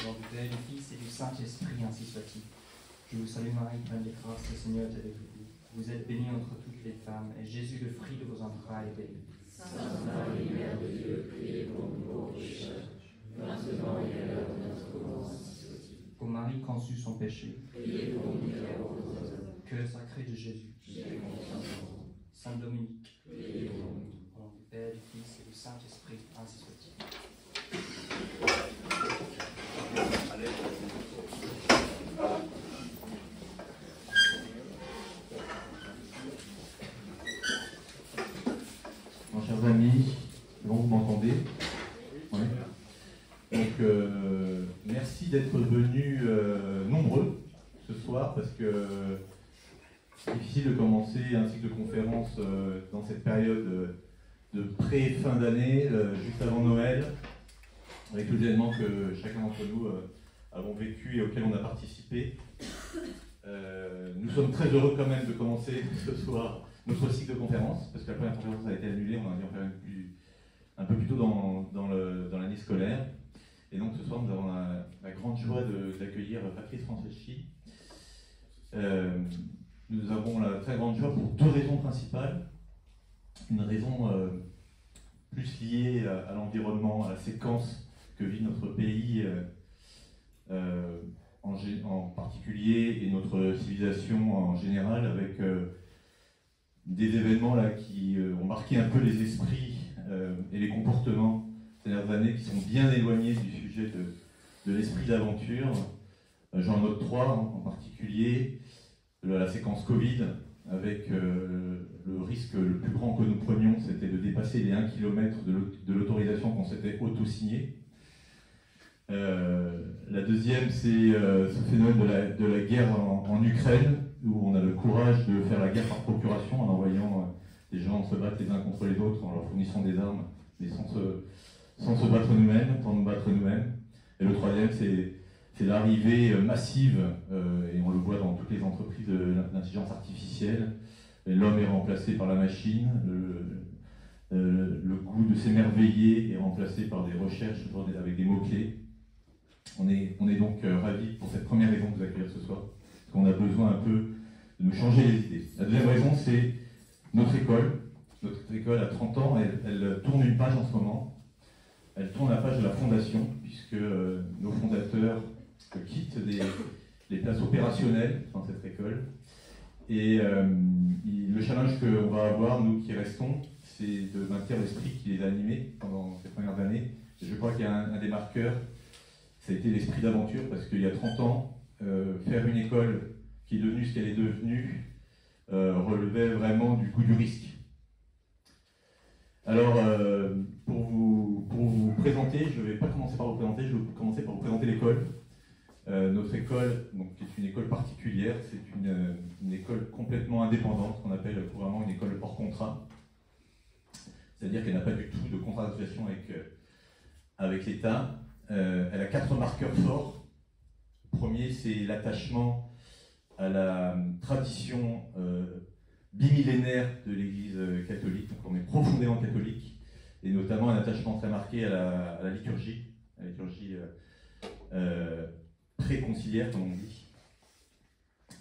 Au nom du Père, du Fils et du Saint-Esprit, ainsi soit-il. Je vous salue Marie, pleine de grâce, le Seigneur est avec vous. Vous êtes bénie entre toutes les femmes, et Jésus, le fruit de vos entrailles, est béni. Sainte Marie, Mère de Dieu, priez pour nous pauvres pécheurs, maintenant et à l'heure de notre mort, ainsi soit-il. Ô Marie conçue sans péché, Priez pour nous qui avons besoin. cœur sacré de Jésus, J'ai confiance en vous. Saint Dominique, Priez pour nous. au nom du Père, du Fils et du Saint-Esprit, ainsi soit-il. Mon chers amis, bon, vous m'entendez? Oui. Donc, merci d'être venus nombreux ce soir, parce que c'est difficile de commencer un cycle de conférences dans cette période de pré-fin d'année, juste avant Noël, avec tous les événements que chacun d'entre nous avons vécu et auxquels on a participé. Nous sommes très heureux quand même de commencer ce soir notre cycle de conférences, parce que la première conférence a été annulée, on a dû en faire un peu plus tôt dans l'année scolaire. Et donc ce soir, nous avons la grande joie d'accueillir Patrice Franceschi. Nous avons la très grande joie pour deux raisons principales. Une raison plus liée à l'environnement, à la séquence que vit notre pays en particulier, et notre civilisation en général, avec des événements là qui ont marqué un peu les esprits et les comportements ces dernières années, qui sont bien éloignés du sujet de l'esprit d'aventure. J'en note trois en particulier. La séquence Covid, avec le risque le plus grand que nous prenions, c'était de dépasser les 1 km de l'autorisation qu'on s'était auto-signée. La deuxième, c'est ce phénomène de la guerre en Ukraine, où on a le courage de faire la guerre par procuration en envoyant des gens se battre les uns contre les autres, en leur fournissant des armes, mais sans se battre nous-mêmes, sans nous battre nous-mêmes. Et le troisième, c'est l'arrivée massive, et on le voit dans toutes les entreprises, de l'intelligence artificielle. L'homme est remplacé par la machine, le goût de s'émerveiller est remplacé par des recherches avec des mots-clés. On est donc ravis pour cette première raison de vous accueillir ce soir, parce qu'on a besoin un peu de nous changer les idées. La deuxième raison, c'est notre école. Notre école a 30 ans, elle tourne une page en ce moment. Elle tourne la page de la fondation, puisque nos fondateurs quittent les places opérationnelles dans cette école. Et le challenge qu'on va avoir, nous qui restons, c'est de maintenir l'esprit qui les a animés pendant ces premières années. Et je crois qu'il y a un des marqueurs, ça a été l'esprit d'aventure, parce qu'il y a 30 ans, faire une école qui est devenue ce qu'elle est devenue relevait vraiment du goût du risque. Alors, pour vous présenter, je ne vais pas commencer par vous présenter, je vais commencer par vous présenter l'école. Notre école, donc, qui est une école particulière, c'est une école complètement indépendante, qu'on appelle couramment une école hors contrat. C'est-à-dire qu'elle n'a pas du tout de contractualisation avec l'État. Elle a 4 marqueurs forts. Le premier, c'est l'attachement à la tradition bimillénaire de l'Église catholique. Donc on est profondément catholique, et notamment un attachement très marqué à la liturgie pré-conciliaire, comme on dit.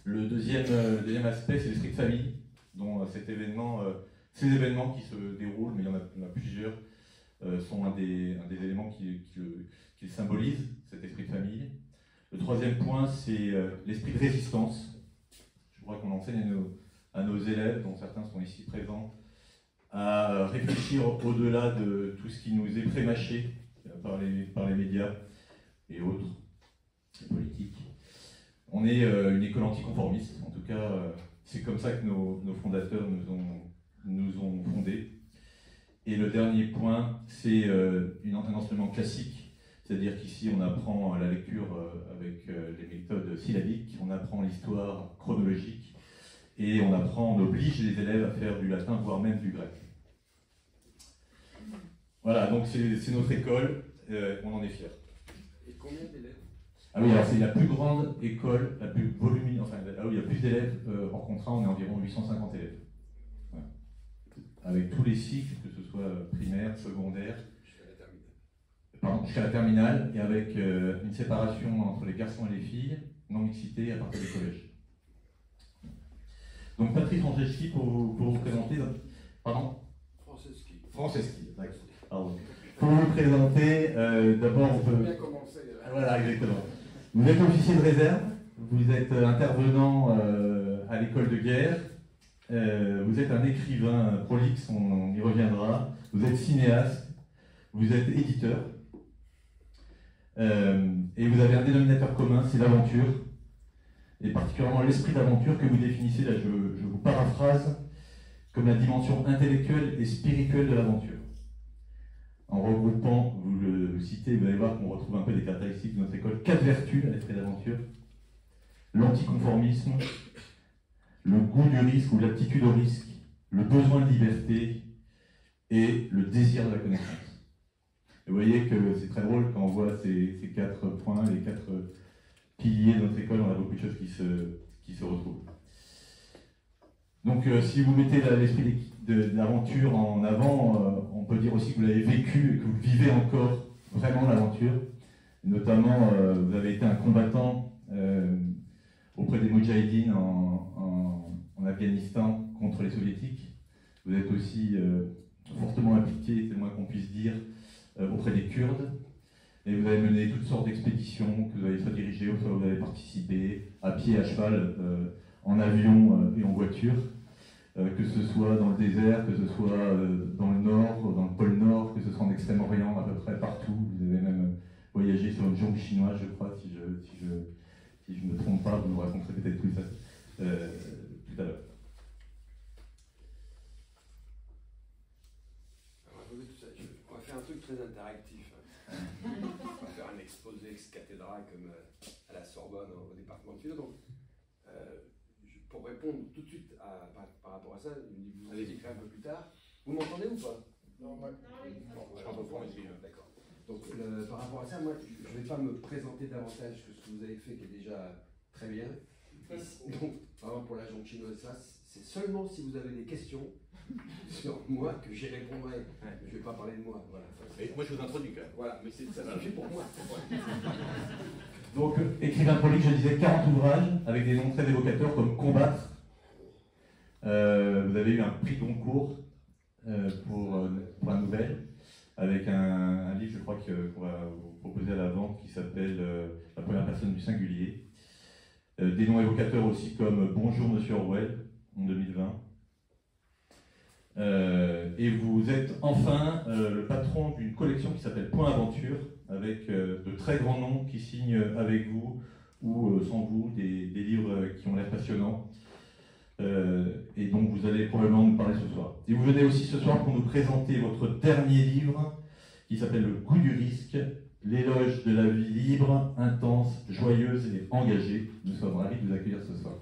Le deuxième aspect, c'est l'esprit de famille, dont ces événements qui se déroulent, mais il y en a plusieurs, sont un des éléments qui le symbolisent, cet esprit de famille. Le troisième point, c'est l'esprit de résistance. Je crois qu'on enseigne à nos élèves, dont certains sont ici présents, à réfléchir au-delà de tout ce qui nous est prémâché par les médias et autres, les politiques. On est une école anticonformiste, en tout cas, c'est comme ça que nos fondateurs nous ont fondés. Et le dernier point, c'est un enseignement classique, c'est-à-dire qu'ici on apprend la lecture avec les méthodes syllabiques, on apprend l'histoire chronologique, et on oblige les élèves à faire du latin, voire même du grec. Voilà, donc c'est notre école, on en est fiers. Et combien d'élèves? Ah oui, alors c'est la plus grande école, la plus volumineuse, enfin là où il y a plus d'élèves hors contrat, on est environ 850 élèves. Voilà. Avec tous les cycles, que ce soit primaire, secondaire. Jusqu'à la terminale. jusqu'à la terminale, et avec une séparation entre les garçons et les filles, non-mixité à partir du collège. Donc Patrice Franceschi, pour vous présenter... Pardon ? Franceschi, d'accord. Pardon. Pour vous présenter, d'abord on peut... bien commencer. Voilà, exactement. Vous êtes officier de réserve, vous êtes intervenant à l'école de guerre, vous êtes un écrivain prolixe, on y reviendra, vous êtes cinéaste, vous êtes éditeur, et vous avez un dénominateur commun, c'est l'aventure, et particulièrement l'esprit d'aventure que vous définissez, là je vous paraphrase, comme la dimension intellectuelle et spirituelle de l'aventure. En regroupant, vous le citez, vous allez voir qu'on retrouve un peu des caractéristiques de notre école, 4 vertus à l'esprit d'aventure: l'anticonformisme, le goût du risque ou l'aptitude au risque, le besoin de liberté et le désir de la connaissance. Et vous voyez que c'est très drôle quand on voit ces 4 points, les 4 piliers de notre école, on a beaucoup de choses qui se retrouvent. Donc si vous mettez l'esprit de l'aventure en avant, on peut dire aussi que vous l'avez vécu et que vous vivez encore vraiment l'aventure. Notamment, vous avez été un combattant auprès des Moudjahidines en Afghanistan contre les Soviétiques. Vous êtes aussi fortement impliqué, c'est le moins qu'on puisse dire, auprès des Kurdes. Et vous avez mené toutes sortes d'expéditions que vous avez soit dirigées, soit vous avez participé, à pied, à cheval, en avion et en voiture. Que ce soit dans le désert, que ce soit dans le Nord, dans le pôle Nord, que ce soit en Extrême-Orient, à peu près partout. Vous avez même voyagé sur une jonque chinoise, je crois, si je ne me trompe pas, vous nous raconterez peut-être tout ça tout à l'heure. On va faire un truc très interactif. On va faire un exposé ex cathedra comme à la Sorbonne au département de philo. Donc, pour répondre tout de suite par rapport à ça, vous allez écrire un peu plus tard. Vous m'entendez ou pas? Non, moi. Bon, je reprends ici. D'accord. Donc, par rapport à ça, moi, je ne vais pas me présenter davantage que ce que vous avez fait, qui est déjà très bien. Donc, vraiment pour la jonque chinoise, ça, c'est seulement si vous avez des questions sur moi que j'y répondrai. Je ne vais pas parler de moi. Voilà. Et moi, je vous introduis quand même. Voilà, mais ça suffit pour moi. Donc, écrivain prolixe, je disais 40 ouvrages avec des noms très évocateurs comme Combattre. Vous avez eu un prix Goncourt pour la nouvelle, avec un livre, je crois, qu'on va vous proposer à la vente qui s'appelle La première personne du singulier. Des noms évocateurs aussi comme Bonjour Monsieur Orwell en 2020. Et vous êtes enfin le patron d'une collection qui s'appelle Point Aventure, avec de très grands noms qui signent avec vous ou sans vous des livres qui ont l'air passionnants et dont vous allez probablement nous parler ce soir. Et vous venez aussi ce soir pour nous présenter votre dernier livre qui s'appelle Le goût du risque, l'éloge de la vie libre, intense, joyeuse et engagée. Nous sommes ravis de vous accueillir ce soir.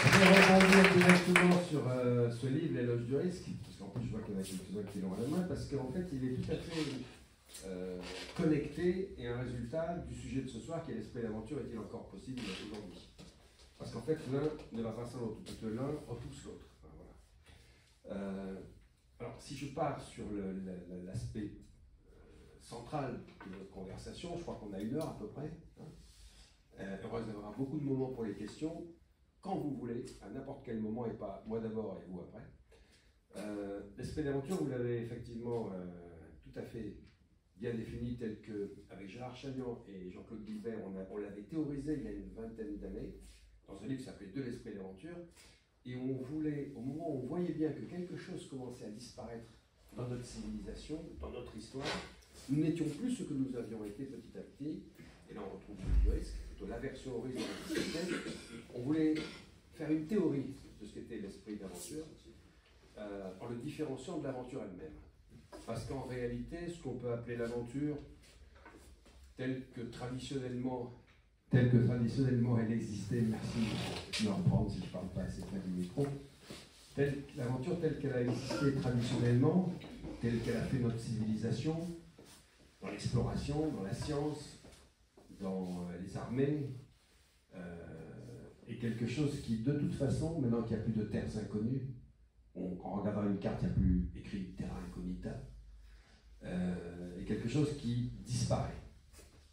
Je vais rebondir directement sur ce livre, L'éloge du risque, parce qu'en plus je vois qu'il y en a quelques-uns qui l'ont à la main, parce qu'en fait il est tout à fait connecté et un résultat du sujet de ce soir qui est l'esprit d'aventure est-il encore possible aujourd'hui? Parce qu'en fait l'un ne va pas sans l'autre, parce que l'un repousse l'autre. Enfin, voilà. Alors si je pars sur l'aspect central de notre conversation, je crois qu'on a 1 heure à peu près. Heureuse d'avoir beaucoup de moments pour les questions. Quand vous voulez, à n'importe quel moment, et pas moi d'abord et vous après. L'esprit d'aventure, vous l'avez effectivement tout à fait bien défini, tel que, avec Gérard Chagnon et Jean-Claude Guilbert, on l'avait théorisé il y a une vingtaine d'années, dans un livre qui s'appelait De l'esprit d'aventure, et on voulait, au moment où on voyait bien que quelque chose commençait à disparaître dans notre civilisation, dans notre histoire, nous n'étions plus ce que nous avions été petit à petit, et là on retrouve le risque, plutôt l'aversion au risque de la société. On voulait faire une théorie de ce qu'était l'esprit d'aventure, en le différenciant de l'aventure elle-même. Parce qu'en réalité, ce qu'on peut appeler l'aventure, telle que traditionnellement elle existait, merci de me reprendre si je ne parle pas assez près du micro, l'aventure telle qu'elle a existé traditionnellement, telle qu'elle a fait notre civilisation, dans l'exploration, dans la science, dans les armées, est quelque chose qui, de toute façon, maintenant qu'il n'y a plus de terres inconnues, en regardant une carte, il n'y a plus écrit terra incognita, est quelque chose qui disparaît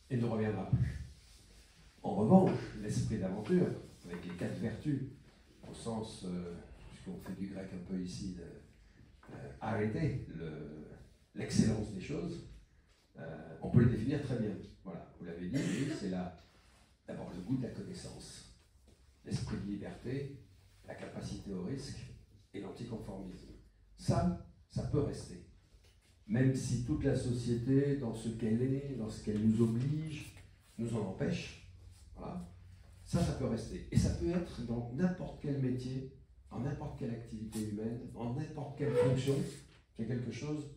et ne reviendra plus. En revanche, l'esprit d'aventure, avec les 4 vertus, au sens, puisqu'on fait du grec un peu ici, arrêter l'excellence des choses, on peut le définir très bien. Voilà, vous l'avez dit, c'est d'abord le goût de la connaissance, l'esprit de liberté, la capacité au risque et l'anticonformisme. Ça peut rester. Même si toute la société, dans ce qu'elle est, dans ce qu'elle nous oblige, nous en empêche, voilà, ça peut rester. Et ça peut être dans n'importe quel métier, en n'importe quelle activité humaine, en n'importe quelle fonction, c'est quelque chose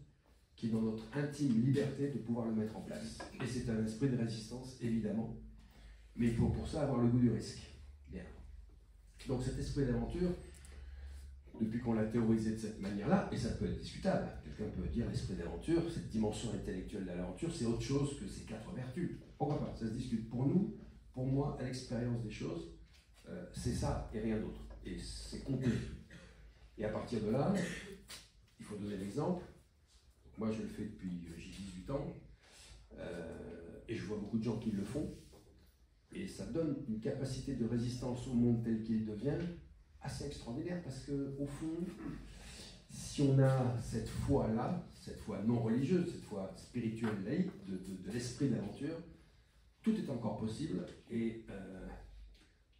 qui est dans notre intime liberté de pouvoir le mettre en place. Et c'est un esprit de résistance, évidemment, mais il faut pour ça avoir le goût du risque. Bien. Donc cet esprit d'aventure, depuis qu'on l'a théorisé de cette manière-là, et ça peut être discutable, quelqu'un peut dire l'esprit d'aventure, cette dimension intellectuelle de l'aventure, c'est autre chose que ces 4 vertus. Pourquoi pas? Ça se discute. Pour nous, pour moi, à l'expérience des choses, c'est ça et rien d'autre. Et c'est compté. Et à partir de là, il faut donner l'exemple. Moi, je le fais depuis j'ai 18 ans, et je vois beaucoup de gens qui le font, et ça donne une capacité de résistance au monde tel qu'il devient assez extraordinaire, parce que au fond, si on a cette foi-là, cette foi non religieuse, cette foi spirituelle laïque, de l'esprit d'aventure, tout est encore possible, et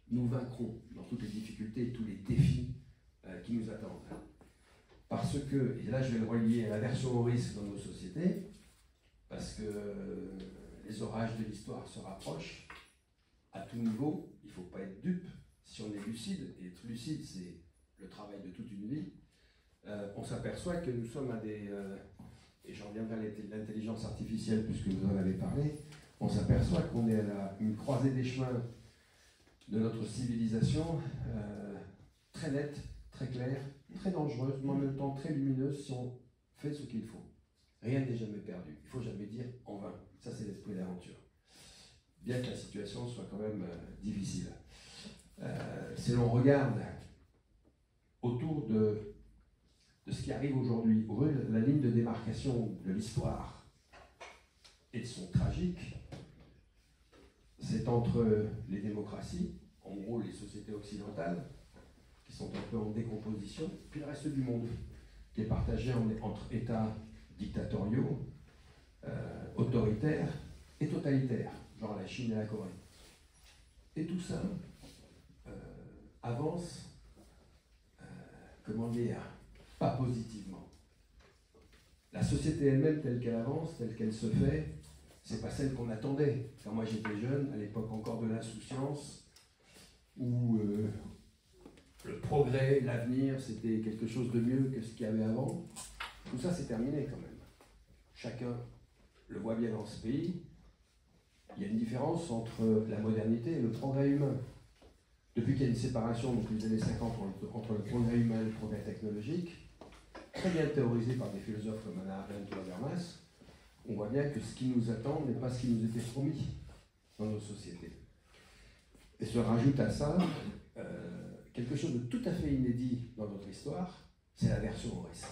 nous vaincrons dans toutes les difficultés et tous les défis qui nous attendent. Parce que, et là je vais le relier à l'aversion au risque dans nos sociétés, parce que les orages de l'histoire se rapprochent à tout niveau, il ne faut pas être dupe. Si on est lucide, et être lucide c'est le travail de toute une vie, on s'aperçoit que nous sommes à des... et j'en reviendrai à l'intelligence artificielle puisque vous en avez parlé, on s'aperçoit qu'on est à une croisée des chemins de notre civilisation, très nette, très claire, très dangereuse, mais en même temps très lumineuse si on fait ce qu'il faut. Rien n'est jamais perdu. Il ne faut jamais dire en vain. Ça, c'est l'esprit d'aventure. Bien que la situation soit quand même difficile. Si l'on regarde autour de ce qui arrive aujourd'hui, la ligne de démarcation de l'histoire et de son tragique, c'est entre les démocraties, en gros les sociétés occidentales, qui sont un peu en décomposition, puis le reste du monde, qui est partagé entre États dictatoriaux, autoritaires et totalitaires, genre la Chine et la Corée. Et tout ça avance, comment dire, pas positivement. La société elle-même, telle qu'elle avance, telle qu'elle se fait, c'est pas celle qu'on attendait. Quand moi j'étais jeune, à l'époque encore de l'insouciance, où le progrès, l'avenir, c'était quelque chose de mieux que ce qu'il y avait avant. Tout ça, c'est terminé quand même. Chacun le voit bien dans ce pays. Il y a une différence entre la modernité et le progrès humain. Depuis qu'il y a une séparation, depuis les années 50, entre le progrès humain et le progrès technologique, très bien théorisé par des philosophes comme Hannah Arendt ou Habermas, on voit bien que ce qui nous attend n'est pas ce qui nous était promis dans nos sociétés. Et se rajoute à ça quelque chose de tout à fait inédit dans notre histoire, c'est l'aversion au risque.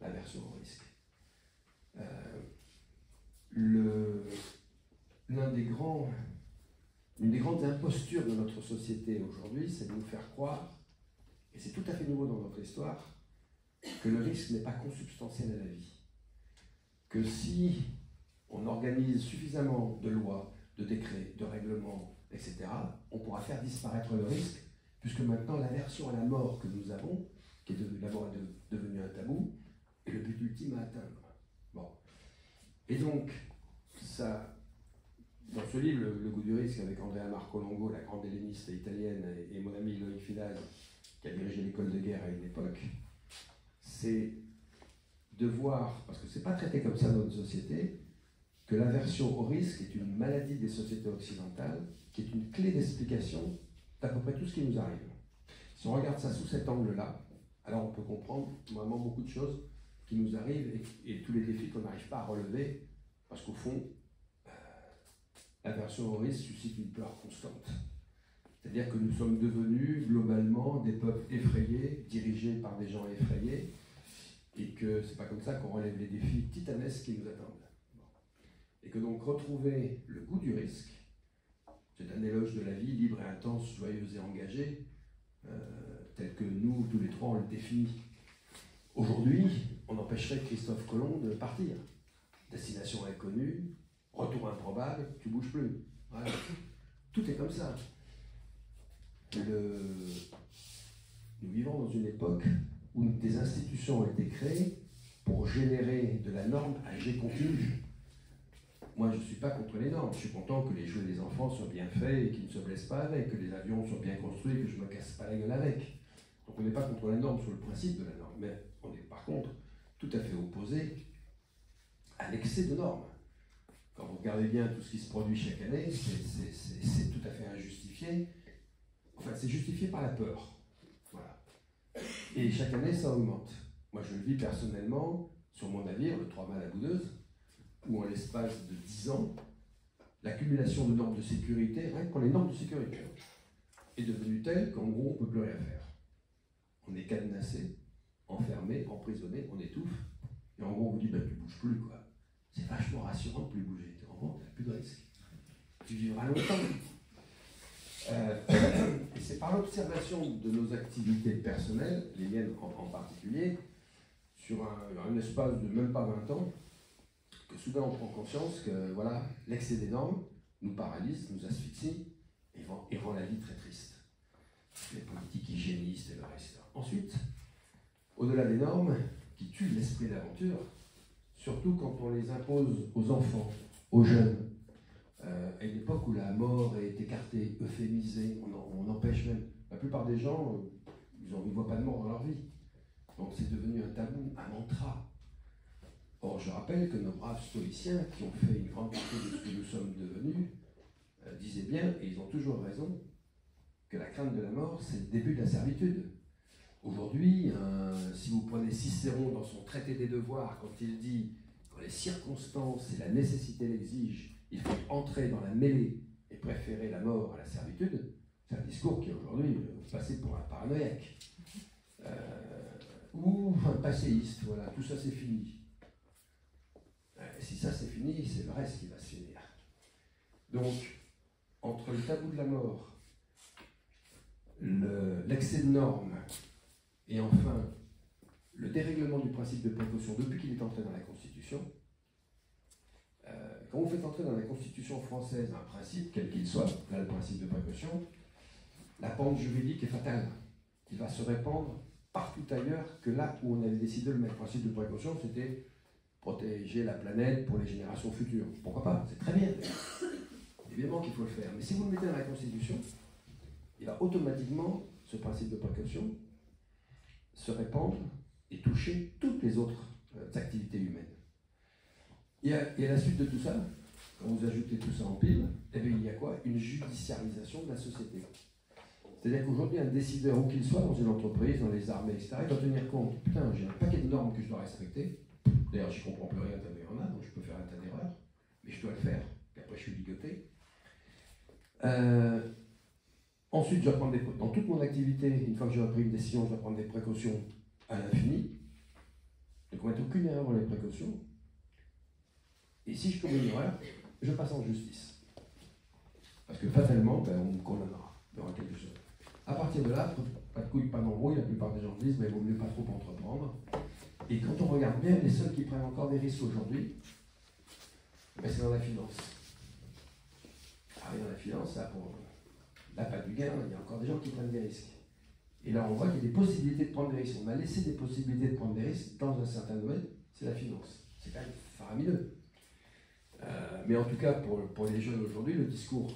L'aversion au risque. Une des grandes impostures de notre société aujourd'hui, c'est de nous faire croire, et c'est tout à fait nouveau dans notre histoire, que le risque n'est pas consubstantiel à la vie. Que si on organise suffisamment de lois, de décrets, de règlements, etc., on pourra faire disparaître le risque, puisque maintenant l'aversion à la mort que nous avons, la mort est devenue un tabou, est le but ultime à atteindre. Bon. Et donc, ça, dans ce livre, Le goût du risque, avec Andrea Marcolongo, la grande helléniste italienne, et mon ami Loïc Fidaz, qui a dirigé l'école de guerre à une époque, c'est de voir, parce que c'est pas traité comme ça dans notre société, que l'aversion au risque est une maladie des sociétés occidentales, qui est une clé d'explication d'à peu près tout ce qui nous arrive. Si on regarde ça sous cet angle-là, alors on peut comprendre vraiment beaucoup de choses qui nous arrivent et tous les défis qu'on n'arrive pas à relever, parce qu'au fond, l'aversion au risque suscite une peur constante. C'est-à-dire que nous sommes devenus globalement des peuples effrayés, dirigés par des gens effrayés, et que c'est pas comme ça qu'on relève les défis titanesques qui nous attendent. Et que donc retrouver le goût du risque, c'est un éloge de la vie libre et intense, joyeuse et engagée, tel que nous, tous les trois, on le définit. Aujourd'hui, on empêcherait Christophe Colomb de partir. Destination inconnue, retour improbable, tu bouges plus. Voilà. Tout est comme ça. Nous vivons dans une époque où des institutions ont été créées pour générer de la norme à jet continu. Moi, je ne suis pas contre les normes. Je suis content que les jouets des enfants soient bien faits et qu'ils ne se blessent pas avec, que les avions soient bien construits et que je ne me casse pas la gueule avec. Donc on n'est pas contre la norme sur le principe de la norme, mais on est par contre tout à fait opposé à l'excès de normes. Quand vous regardez bien tout ce qui se produit chaque année, c'est tout à fait injustifié. Enfin, c'est justifié par la peur. Voilà. Et chaque année, ça augmente. Moi, je le vis personnellement sur mon navire, le 3 mâts La Boudeuse, où en l'espace de 10 ans, l'accumulation de normes de sécurité, rien que pour les normes de sécurité, est devenue telle qu'en gros, on ne peut plus rien faire. On est cadenassé, enfermé, emprisonné, on étouffe, et en gros, on vous dit, ben, tu ne bouges plus, quoi. C'est vachement rassurant de ne plus bouger. Tu rends compte, tu n'as plus de risque. Tu vivras longtemps. Et c'est par l'observation de nos activités personnelles, les miennes en particulier, sur un espace de même pas 20 ans, que soudain on prend conscience que voilà, l'excès des normes nous paralyse, nous asphyxie et rend la vie très triste. Les politiques hygiénistes et le reste. Ensuite, au-delà des normes qui tuent l'esprit d'aventure, surtout quand on les impose aux enfants, aux jeunes, à une époque où la mort est écartée, euphémisée, on empêche même. La plupart des gens, ils ne voient pas de mort dans leur vie. Donc c'est devenu un tabou, un mantra. Or, je rappelle que nos braves stoïciens, qui ont fait une grande partie de ce que nous sommes devenus, disaient bien, et ils ont toujours raison, que la crainte de la mort, c'est le début de la servitude. Aujourd'hui, si vous prenez Cicéron dans son traité des devoirs, quand il dit quand les circonstances et la nécessité l'exigent, il faut entrer dans la mêlée et préférer la mort à la servitude, c'est un discours qui est aujourd'hui passé pour un paranoïaque. Ou un passéiste, voilà, tout ça c'est fini. Si ça c'est fini, c'est le reste qui va se finir. Donc, entre le tabou de la mort, l'excès de normes, et enfin, le dérèglement du principe de précaution depuis qu'il est entré dans la Constitution, quand vous faites entrer dans la Constitution française un principe, quel qu'il soit, là le principe de précaution, la pente juridique est fatale. Il va se répandre partout ailleurs que là où on avait décidé de le mettre. Le principe de précaution, c'était protéger la planète pour les générations futures. Pourquoi pas? C'est très bien. Évidemment qu'il faut le faire. Mais si vous le mettez dans la Constitution, il va automatiquement, ce principe de précaution, se répandre et toucher toutes les autres activités humaines. Et à la suite de tout ça, quand vous ajoutez tout ça en pile, eh bien, il y a quoi? Une judiciarisation de la société. C'est-à-dire qu'aujourd'hui, un décideur, où qu'il soit, dans une entreprise, dans les armées, etc., il doit tenir compte. Putain, j'ai un paquet de normes que je dois respecter. D'ailleurs, je ne comprends plus rien, tellement il y en a, donc je peux faire un tas d'erreurs. Mais je dois le faire. Et après, je suis ligoté. Ensuite, je dois prendre dans toute mon activité, une fois que j'aurai pris une décision, je dois prendre des précautions à l'infini. Ne commettre aucune erreur dans les précautions. Et si je commets une erreur, je passe en justice. Parce que fatalement, on me condamnera. Il y aura quelque chose. À partir de là, pas de couilles, pas d'embrouille, la plupart des gens disent, mais il vaut mieux pas trop entreprendre. Et quand on regarde bien, les seuls qui prennent encore des risques aujourd'hui, c'est dans la finance. Ah oui, dans la finance, là, pas du gain, il y a encore des gens qui prennent des risques. Et là, on voit qu'il y a des possibilités de prendre des risques. On a laissé des possibilités de prendre des risques dans un certain domaine, c'est la finance. C'est quand même faramineux. Mais en tout cas, pour les jeunes aujourd'hui, le discours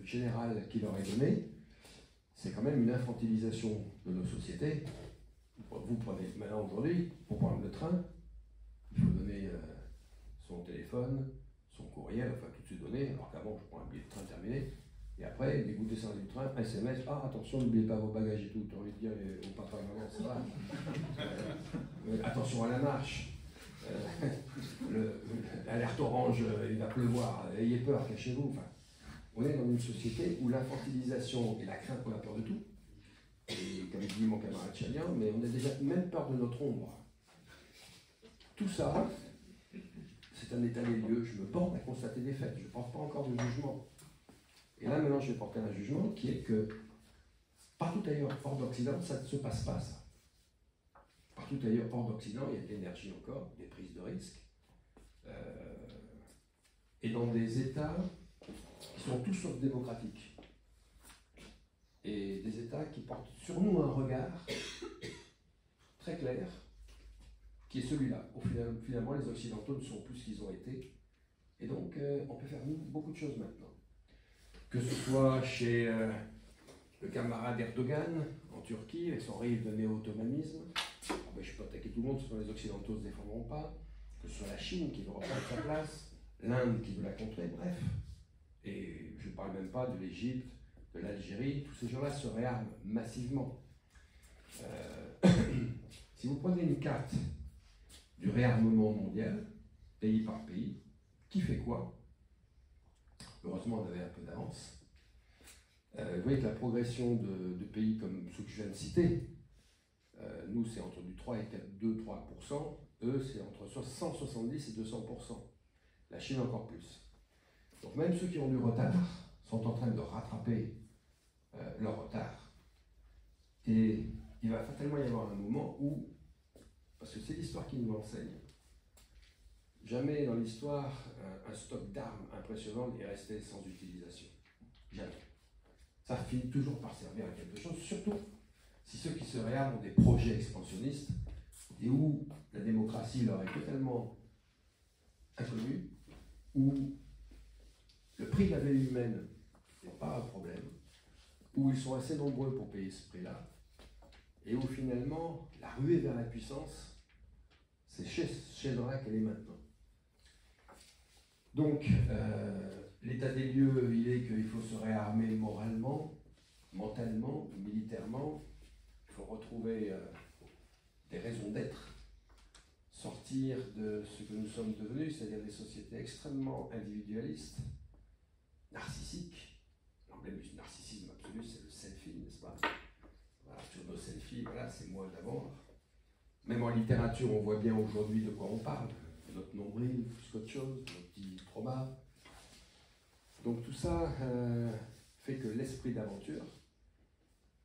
général qui leur est donné, c'est quand même une infantilisation de nos sociétés. Vous prenez maintenant aujourd'hui, pour prendre le train, il faut donner son téléphone, son courriel, enfin toutes ces données, alors qu'avant je prends un billet de train terminé, et après, dès que vous descendez du train, SMS, attention, n'oubliez pas vos bagages et tout, tu as envie de dire au papa et maman, ça va. Attention à la marche. L'alerte orange, il va pleuvoir, ayez peur, cachez-vous. Enfin, on est dans une société où l'infantilisation et la crainte, on a peur de tout. Et comme j'avais dit mon camarade Chalian, mais on a déjà même peur de notre ombre. Tout ça, c'est un état des lieux. Je me borne à constater des faits. Je ne porte pas encore de jugement. Et là, maintenant, je vais porter un jugement qui est que partout ailleurs, hors d'Occident, ça ne se passe pas, ça. Partout ailleurs, hors d'Occident, il y a de l'énergie encore, des prises de risques. Et dans des États qui sont tous sauf démocratiques. Et des États qui portent sur nous un regard très clair, qui est celui-là. Au final, finalement, les Occidentaux ne sont plus ce qu'ils ont été. Et donc, on peut faire nous beaucoup de choses maintenant. Que ce soit chez le camarade Erdogan, en Turquie, avec son rêve de néo-ottomanisme. Je ne vais pas attaquer tout le monde, sinon les Occidentaux ne se défendront pas. Que ce soit la Chine qui veut reprendre sa place, l'Inde qui veut la contrer, bref. Et je ne parle même pas de l'Égypte, de l'Algérie, tous ces gens-là se réarment massivement. Si vous prenez une carte du réarmement mondial, pays par pays, qui fait quoi? Heureusement, on avait un peu d'avance. Vous voyez que la progression de pays comme ceux que je viens de citer, nous c'est entre du 3 et 2-3%, eux c'est entre 170 et 200%. La Chine encore plus. Donc même ceux qui ont du retard sont en train de rattraper leur retard. Et il va fatalement y avoir un moment où, parce que c'est l'histoire qui nous l'enseigne, jamais dans l'histoire un stock d'armes impressionnant est resté sans utilisation. Jamais. Ça finit toujours par servir à quelque chose, surtout si ceux qui se réarment ont des projets expansionnistes et où la démocratie leur est totalement inconnue, où le prix de la vie humaine n'est pas un problème, où ils sont assez nombreux pour payer ce prix-là, et où finalement la ruée vers la puissance, c'est chez ces gens-là qu'elle est maintenant. Donc, l'état des lieux, il est qu'il faut se réarmer moralement, mentalement, militairement. Il faut retrouver des raisons d'être, sortir de ce que nous sommes devenus, c'est-à-dire des sociétés extrêmement individualistes, narcissiques. L'emblème du narcissisme absolu, c'est le selfie, n'est-ce pas? Voilà, sur nos selfies, voilà, c'est moi d'abord. Même en littérature, on voit bien aujourd'hui de quoi on parle. Notre nombril, plus qu'autre chose, nos petits traumas. Donc tout ça fait que l'esprit d'aventure,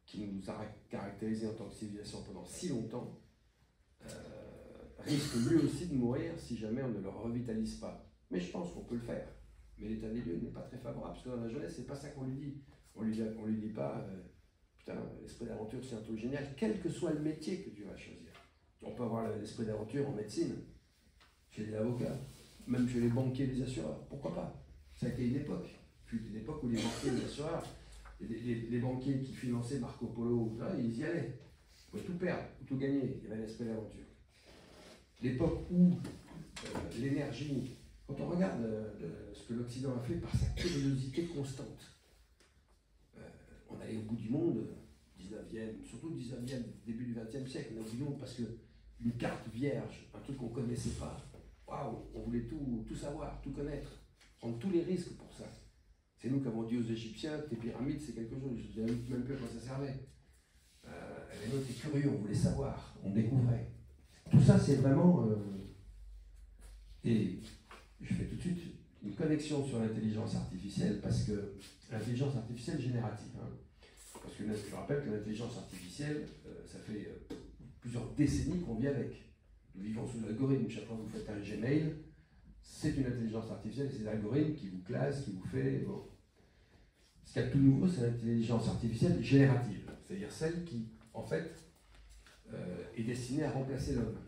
qui nous a caractérisés en tant que civilisation pendant si longtemps, risque lui aussi de mourir si jamais on ne le revitalise pas. Mais je pense qu'on peut le faire. Mais l'état des lieux n'est pas très favorable, parce que dans la jeunesse, c'est pas ça qu'on lui dit. On lui dit pas, putain, l'esprit d'aventure c'est un truc génial, quel que soit le métier que tu vas choisir. On peut avoir l'esprit d'aventure en médecine, chez les avocats, même chez les banquiers et les assureurs, pourquoi pas? Ça a été une époque. Il fut une époque où les banquiers et les assureurs, les banquiers qui finançaient Marco Polo, ils y allaient. On pouvait tout perdre, ou tout gagner, il y avait l'esprit d'aventure. L'époque où l'énergie, quand on regarde ce que l'Occident a fait par sa curiosité constante, on allait au bout du monde, 19e, surtout 19e, début du 20e siècle, on allait au bout du monde parce qu'une carte vierge, un truc qu'on ne connaissait pas, waouh, on voulait tout savoir, tout connaître, prendre tous les risques pour ça. C'est nous qui avons dit aux Égyptiens que les pyramides c'est quelque chose, je ne savais même plus à quoi ça servait. Les nôtres étaient curieux, on voulait savoir, on découvrait. Tout ça c'est vraiment... Et je fais tout de suite une connexion sur l'intelligence artificielle, parce que l'intelligence artificielle générative, hein, parce que je rappelle que l'intelligence artificielle, ça fait plusieurs décennies qu'on vit avec. Nous vivons sous l'algorithme. Chaque fois que vous faites un Gmail, c'est une intelligence artificielle, c'est l'algorithme qui vous classe, qui vous fait... Bon. Ce qu'il y a de tout nouveau, c'est l'intelligence artificielle générative, c'est-à-dire celle qui, en fait, est destinée à remplacer l'homme.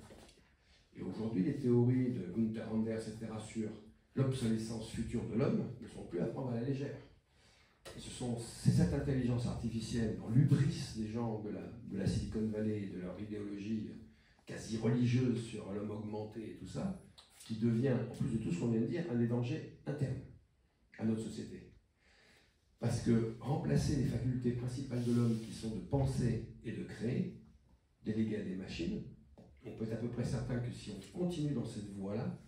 Et aujourd'hui, les théories de Gunther Anders, etc., sur l'obsolescence future de l'homme ne sont plus à prendre à la légère. C'est cette intelligence artificielle, dans l'hubris des gens de la Silicon Valley, de leur idéologie quasi religieuse sur l'homme augmenté et tout ça, qui devient, en plus de tout ce qu'on vient de dire, un des dangers internes à notre société. Parce que remplacer les facultés principales de l'homme, qui sont de penser et de créer, déléguées à des machines, on peut être à peu près certain que si on continue dans cette voie-là,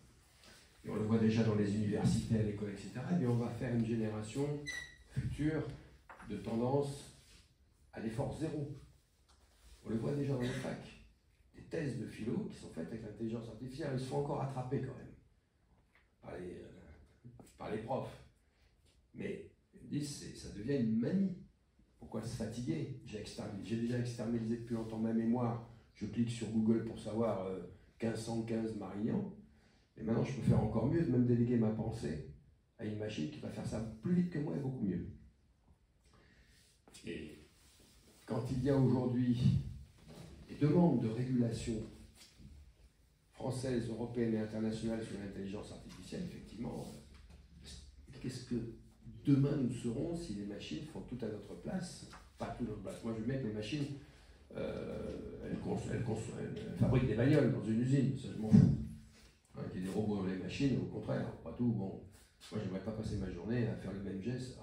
et on le voit déjà dans les universités, à l'école, etc., eh bien on va faire une génération future de tendance à l'effort zéro. On le voit déjà dans les facs. Des thèses de philo qui sont faites avec l'intelligence artificielle, ils se font encore attraper quand même par les profs. Mais ils disent ça devient une manie. Pourquoi se fatiguer? J'ai déjà externalisé depuis longtemps ma mémoire. Je clique sur Google pour savoir 1515 Marignan. Et maintenant, je peux faire encore mieux, de même déléguer ma pensée à une machine qui va faire ça plus vite que moi et beaucoup mieux. Et quand il y a aujourd'hui des demandes de régulation française, européenne et internationale sur l'intelligence artificielle, effectivement, qu'est-ce que demain nous serons si les machines font tout à notre place? Pas tout à notre place. Moi, je veux bien que les machines, elles fabriquent des bagnoles dans une usine, ça je m'en fous. Qu'il y ait des robots dans les machines, au contraire, pas tout. Bon, moi, je n'aimerais pas passer ma journée à faire le même geste.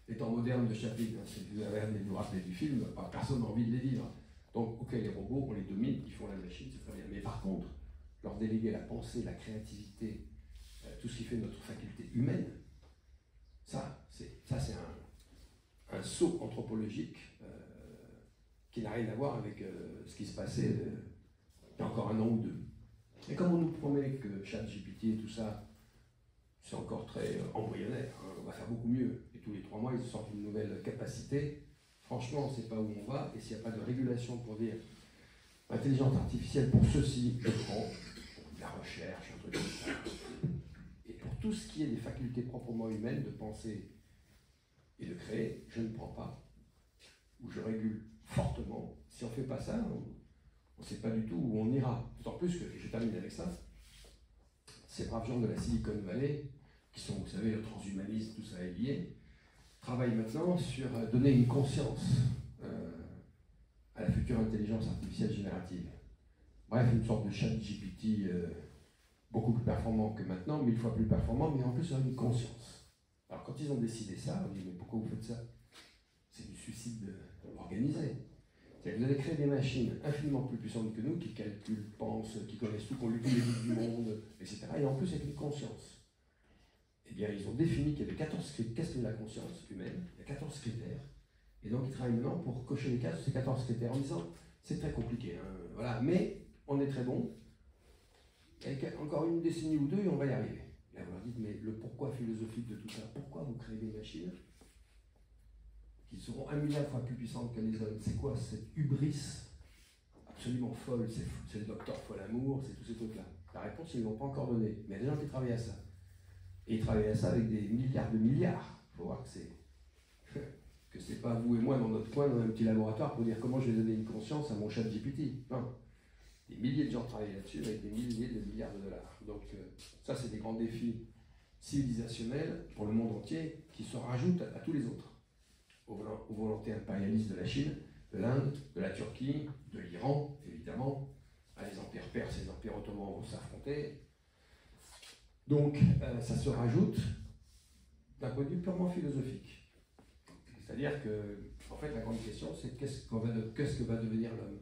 Les temps modernes de Chaplin, si vous avez vous rappeler du film, personne n'a envie de les vivre. Donc, ok, les robots, on les domine, ils font la machine, c'est très bien. Mais par contre, leur déléguer la pensée, la créativité, tout ce qui fait notre faculté humaine, ça c'est un saut anthropologique qui n'a rien à voir avec ce qui se passait il y a encore un an ou deux. Et comme on nous promet que ChatGPT et tout ça, c'est encore très embryonnaire, hein, on va faire beaucoup mieux. Et tous les 3 mois, ils sortent une nouvelle capacité. Franchement, on ne sait pas où on va. Et s'il n'y a pas de régulation pour dire intelligence artificielle pour ceci, je prends, pour de la recherche, un truc comme ça. Et pour tout ce qui est des facultés proprement humaines, de penser et de créer, je ne prends pas. Ou je régule fortement. Si on ne fait pas ça, on ne sait pas du tout où on ira. D'autant plus que, et je termine avec ça, ces braves gens de la Silicon Valley, qui sont, vous savez, le transhumanisme, tout ça est lié, travaillent maintenant sur donner une conscience à la future intelligence artificielle générative. Bref, une sorte de chat GPT beaucoup plus performant que maintenant, 1000 fois plus performant, mais en plus avec une conscience. Alors quand ils ont décidé ça, on dit mais pourquoi vous faites ça? C'est du suicide organisé. Vous allez créer des machines infiniment plus puissantes que nous, qui calculent, pensent, qui connaissent tout, qui ont lu tous les livres du monde, etc. Et en plus avec une conscience. Eh bien, ils ont défini qu'il y avait 14 critères. Qu'est-ce que la conscience humaine? Il y a 14 critères. Et donc, ils travaillent maintenant pour cocher les cases de ces 14 critères en disant c'est très compliqué, hein, voilà, mais on est très bon. Avec encore une décennie ou deux, et on va y arriver. Et là, vous leur dites mais le pourquoi philosophique de tout ça, pourquoi vous créez des machines qui seront 1 milliard de fois plus puissantes que les hommes? C'est quoi cette hubris absolument folle? C'est le docteur Folamour, c'est tous ces trucs-là. La réponse, ils ne l'ont pas encore donnée. Mais il y a des gens qui travaillent à ça. Et ils travaillent à ça avec des milliards de milliards. Il faut voir que c'est pas vous et moi dans notre coin, dans un petit laboratoire, pour dire comment je vais donner une conscience à mon chat GPT. Non. Des milliers de gens travaillent là-dessus avec des milliers de milliards de dollars. Donc ça, c'est des grands défis civilisationnels pour le monde entier qui se rajoutent à tous les autres. Aux volontés impérialistes de la Chine, de l'Inde, de la Turquie, de l'Iran, évidemment. Les empires perses et les empires ottomans vont s'affronter. Donc, ça se rajoute d'un point de vue purement philosophique. C'est-à-dire que, en fait, la grande question, c'est qu'est-ce que va devenir l'homme?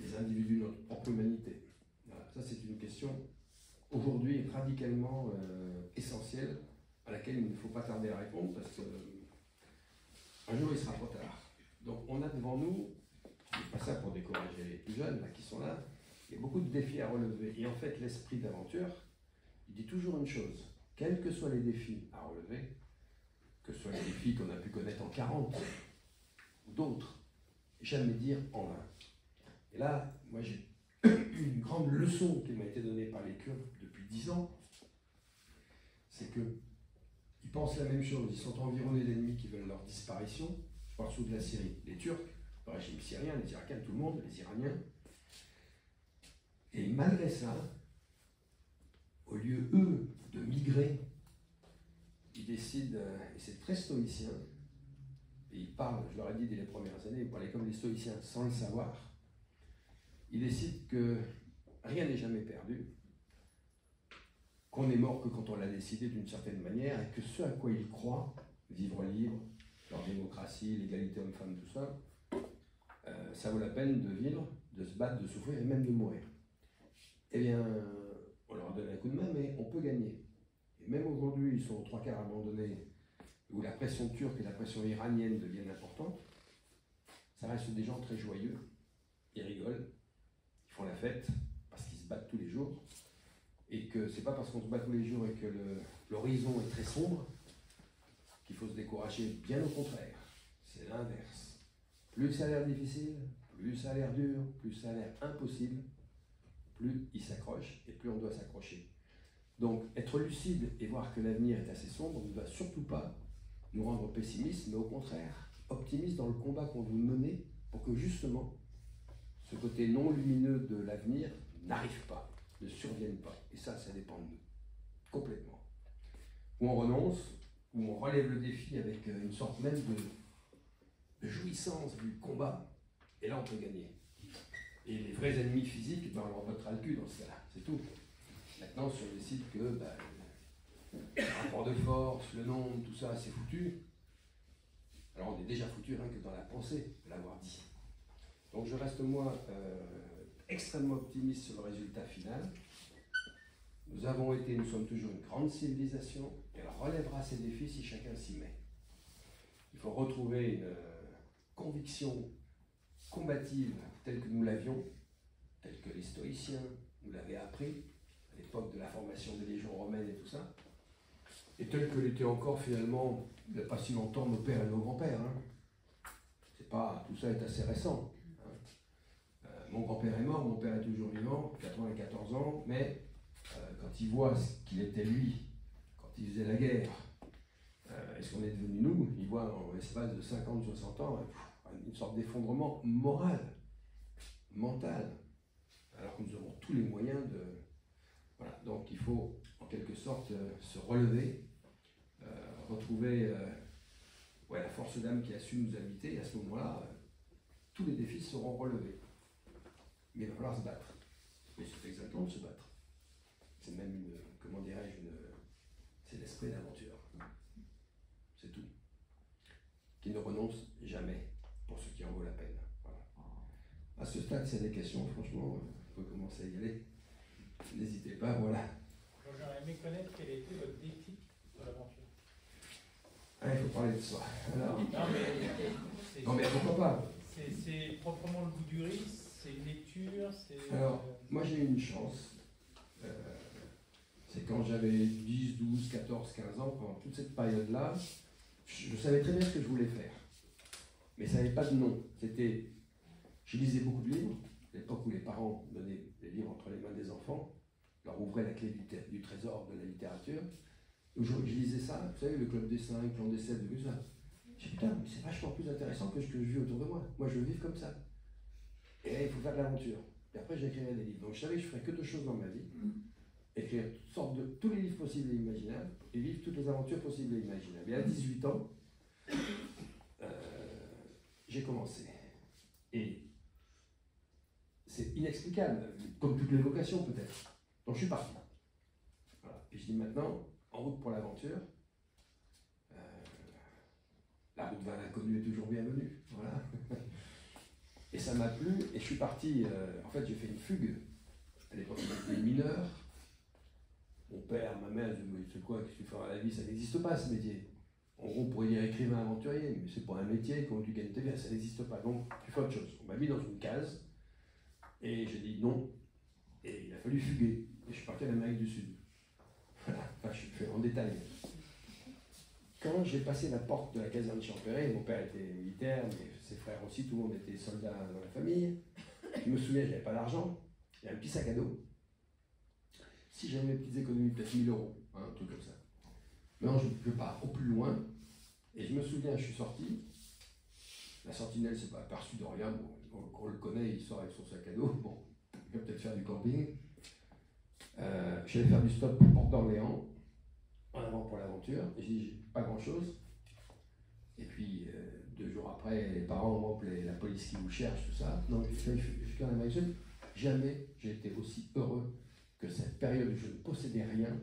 Les individus de notre propre humanité. Voilà. Ça, c'est une question, aujourd'hui, radicalement essentielle, à laquelle il ne faut pas tarder à répondre, parce que un jour, il sera trop tard. Donc, on a devant nous, pas ça pour décourager les plus jeunes là, qui sont là, il y a beaucoup de défis à relever. Et en fait, l'esprit d'aventure, il dit toujours une chose, quels que soient les défis à relever, que ce soit les défis qu'on a pu connaître en 40 ou d'autres, jamais dire en 20. Et là, moi j'ai eu une grande leçon qui m'a été donnée par les Kurdes depuis 10 ans, c'est qu'ils pensent la même chose, ils sont environnés d'ennemis qui veulent leur disparition. Je parle sous de la Syrie, les Turcs, le régime syrien, les Irakiens, tout le monde, les Iraniens. Et malgré ça, au lieu, eux, de migrer, ils décident, et c'est très stoïcien, et ils parlent, je leur ai dit dès les premières années, ils parlaient comme les stoïciens sans le savoir, ils décident que rien n'est jamais perdu, qu'on n'est mort que quand on l'a décidé d'une certaine manière, et que ce à quoi ils croient, vivre libre, leur démocratie, l'égalité homme-femme, tout ça, ça vaut la peine de vivre, de se battre, de souffrir et même de mourir. Eh bien, on leur donne un coup de main, mais on peut gagner. Et même aujourd'hui, ils sont aux 3/4 abandonnés, où la pression turque et la pression iranienne deviennent importantes. ça reste des gens très joyeux, ils rigolent, ils font la fête, parce qu'ils se battent tous les jours, et que c'est pas parce qu'on se bat tous les jours et que l'horizon est très sombre qu'il faut se décourager, bien au contraire, c'est l'inverse. Plus ça a l'air difficile, plus ça a l'air dur, plus ça a l'air impossible, plus il s'accroche et plus on doit s'accrocher. Donc être lucide et voir que l'avenir est assez sombre ne doit surtout pas nous rendre pessimistes, mais au contraire, optimistes dans le combat qu'on veut mener pour que justement ce côté non lumineux de l'avenir n'arrive pas, ne survienne pas. Et ça dépend de nous, complètement. Ou on renonce, ou on relève le défi avec une sorte même de jouissance du combat, et là on peut gagner. Et les vrais ennemis physiques, ben, on leur bottera le cul dans ce cas-là, c'est tout. Maintenant, si on décide que le rapport de force, le nombre, tout ça, c'est foutu, alors on est déjà foutu rien que dans la pensée de l'avoir dit. Donc je reste, moi, extrêmement optimiste sur le résultat final. Nous sommes toujours une grande civilisation, et elle relèvera ses défis si chacun s'y met. Il faut retrouver une conviction combative telle que nous l'avions, telle que les stoïciens nous l'avaient appris, à l'époque de la formation des légions romaines et tout ça, et telle que l'était encore finalement, il n'y a pas si longtemps, nos pères et nos grands-pères. C'est pas, tout ça est assez récent. Mon grand-père est mort, mon père est toujours vivant, 94 ans, mais quand il voit ce qu'il était lui, quand il faisait la guerre, et ce qu'on est devenu nous, il voit en l'espace de 50-60 ans une sorte d'effondrement moral, mental, alors que nous avons tous les moyens de... Voilà, donc il faut en quelque sorte se relever, retrouver la force d'âme qui a su nous habiter, et à ce moment-là, tous les défis seront relevés. Mais il va falloir se battre. Mais c'est exactement de se battre. C'est même une, comment dirais-je, c'est l'esprit d'aventure. C'est tout. Qui ne renonce jamais, pour ce qui en vaut la peine. Voilà. À ce stade, s'il y a des questions, franchement, on peut commencer à y aller. N'hésitez pas, voilà. J'aurais aimé connaître quel était votre déclic de l'aventure. Ah, il faut parler de soi. Alors, non, mais pourquoi pas? C'est proprement le goût du risque, c'est une lecture, c'est... Alors, moi j'ai eu une chance. C'est quand j'avais 10, 12, 14, 15 ans, pendant toute cette période-là, je savais très bien ce que je voulais faire. Mais ça n'avait pas de nom. Je lisais beaucoup de livres, à l'époque où les parents donnaient les livres entre les mains des enfants, leur ouvraient la clé du trésor de la littérature. Je lisais ça, vous savez, le club des 5, le plan des 7, tout ça. J'ai dit, putain, mais c'est vachement plus intéressant que ce que je vis autour de moi. Moi, je veux vivre comme ça. Et là, il faut faire de l'aventure. Et après, j'écrirais des livres. Donc, je savais que je ferais que deux choses dans ma vie. Écrire toutes sortes de, tous les livres possibles et imaginables, et vivre toutes les aventures possibles et imaginables. Et à 18 ans, j'ai commencé. Et c'est inexplicable, comme toutes les vocations peut-être. Donc, je suis parti. Voilà. Et je dis maintenant, en route pour l'aventure. La route vers l'inconnu est toujours bienvenue. Voilà. Et ça m'a plu, et je suis parti. En fait, j'ai fait une fugue. À l'époque, j'étais mineur. Mon père, ma mère, je me disent, c'est quoi, qu'est-ce que tu feras à la vie? Ça n'existe pas, ce métier. En gros, on pourrait dire écrivain aventurier, mais c'est pas un métier, quand tu gagnes ta vie, ça n'existe pas. Donc, tu fais autre chose. On m'a mis dans une case, et j'ai dit non. Et il a fallu fuguer. Et je suis parti à l'Amérique du Sud. Voilà. Enfin, je fais en détail. Quand j'ai passé la porte de la caserne de Champéret, mon père était militaire, mais ses frères aussi, tout le monde était soldat dans la famille. Je me souviens, je n'avais pas d'argent. Il y a un petit sac à dos. Si j'avais mes petites économies, peut-être 1000 €, hein, un truc comme ça. Maintenant, je pars au plus loin, et je me souviens, je suis sorti. La sentinelle ne s'est pas aperçue de rien. Bon, on le connaît, il sort avec son sac à dos. Bon, il va peut-être faire du camping. Je suis allé faire du stop pour Porte d'Orléans, en avant pour l'aventure. Et j'ai dit, pas grand-chose. Et puis, 2 jours après, les parents m'ont appelé, la police qui vous cherche, tout ça. Non, je suis en Amérique du Sud. Jamais j'ai été aussi heureux que cette période où je ne possédais rien,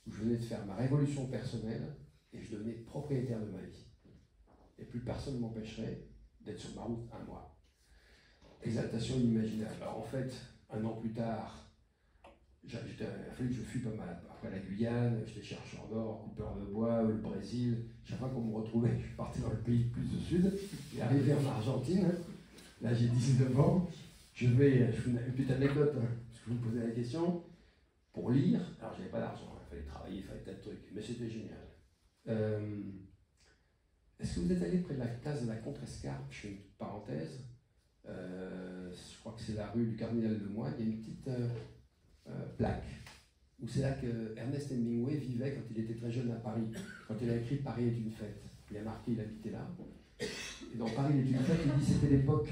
où je venais de faire ma révolution personnelle et je devenais propriétaire de ma vie. Et plus personne ne m'empêcherait d'être sur ma route un mois. Exaltation inimaginable. Alors en fait, 1 an plus tard, il a fallu que je fuis pas mal. Après la Guyane, j'étais chercheur d'or, coupeur de bois, le Brésil. Chaque fois qu'on me retrouvait, je partais dans le pays plus au sud. Et arrivé en Argentine, là j'ai 19 ans, je fais une petite anecdote, hein, parce que vous me posez la question. Pour lire, alors j'avais pas d'argent, il fallait travailler, il fallait tas de trucs, mais c'était génial. Est-ce que vous êtes allé près de la place de la Contrescarpe? Je fais une petite parenthèse. Je crois que c'est la rue du Cardinal de Moine. Il y a une petite plaque où c'est là que Ernest Hemingway vivait quand il était très jeune à Paris. Quand il a écrit Paris est une fête, il a marqué, il habitait là. Et dans Paris est une fête, il dit c'était l'époque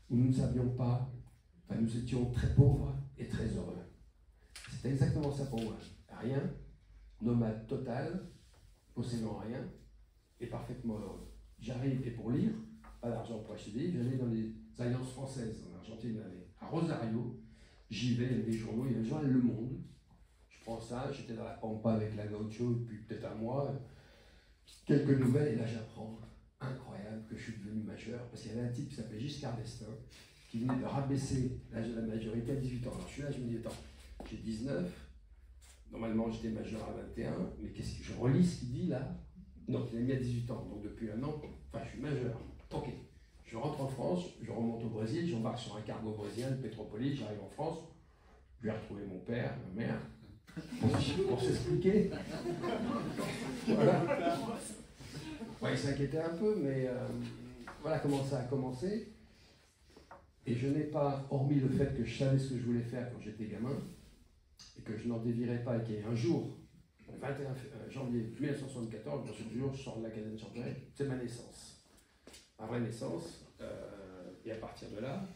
où nous ne savions pas, enfin nous étions très pauvres et très heureux. C'était exactement ça pour moi. Rien, nomade total, possédant rien, et parfaitement heureux. J'arrive, et pour lire, pas d'argent pour acheter des livres, j'allais dans les alliances françaises, en Argentine, à Rosario. J'y vais, il y a des journaux, il y a le journal Le Monde. Je prends ça, j'étais dans la Pampa avec la Gaucho depuis peut-être un mois. Quelques nouvelles, et là j'apprends, incroyable, que je suis devenu majeur, parce qu'il y avait un type qui s'appelait Giscard d'Estaing, qui venait de rabaisser l'âge de la majorité à 18 ans. Alors je suis là, je me dis, attends, j'ai 19, normalement j'étais majeur à 21, mais qu'est-ce que je relis ce qu'il dit là? Non, il a mis à 18 ans, donc depuis un an, enfin je suis majeur. Ok, je rentre en France, je remonte au Brésil, j'embarque sur un cargo brésilien de Petropolis, j'arrive en France, je vais retrouver mon père, ma mère, pour s'expliquer. Voilà. Ouais, il s'inquiétait un peu, mais voilà comment ça a commencé. Et je n'ai pas, hormis le fait que je savais ce que je voulais faire quand j'étais gamin, et que je n'en dévierais pas, et qu'il y ait un jour, le 21 janvier 1974, dans ce jour, je sors de l'Académie de Champagne, c'est ma naissance. Ma vraie naissance, et à partir de là,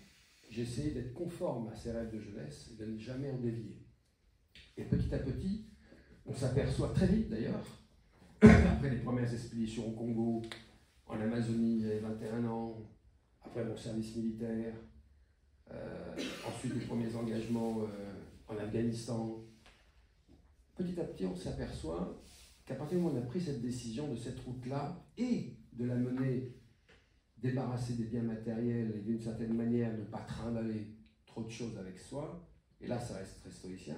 j'ai essayé d'être conforme à ces rêves de jeunesse et de ne jamais en dévier. Et petit à petit, on s'aperçoit très vite d'ailleurs, après les premières expéditions au Congo, en Amazonie, j'avais 21 ans, après mon service militaire, ensuite les premiers engagements en Afghanistan. Petit à petit, on s'aperçoit qu'à partir du moment où on a pris cette décision de cette route-là et de la mener débarrassée des biens matériels et d'une certaine manière ne pas trimballer trop de choses avec soi, et là ça reste très stoïcien,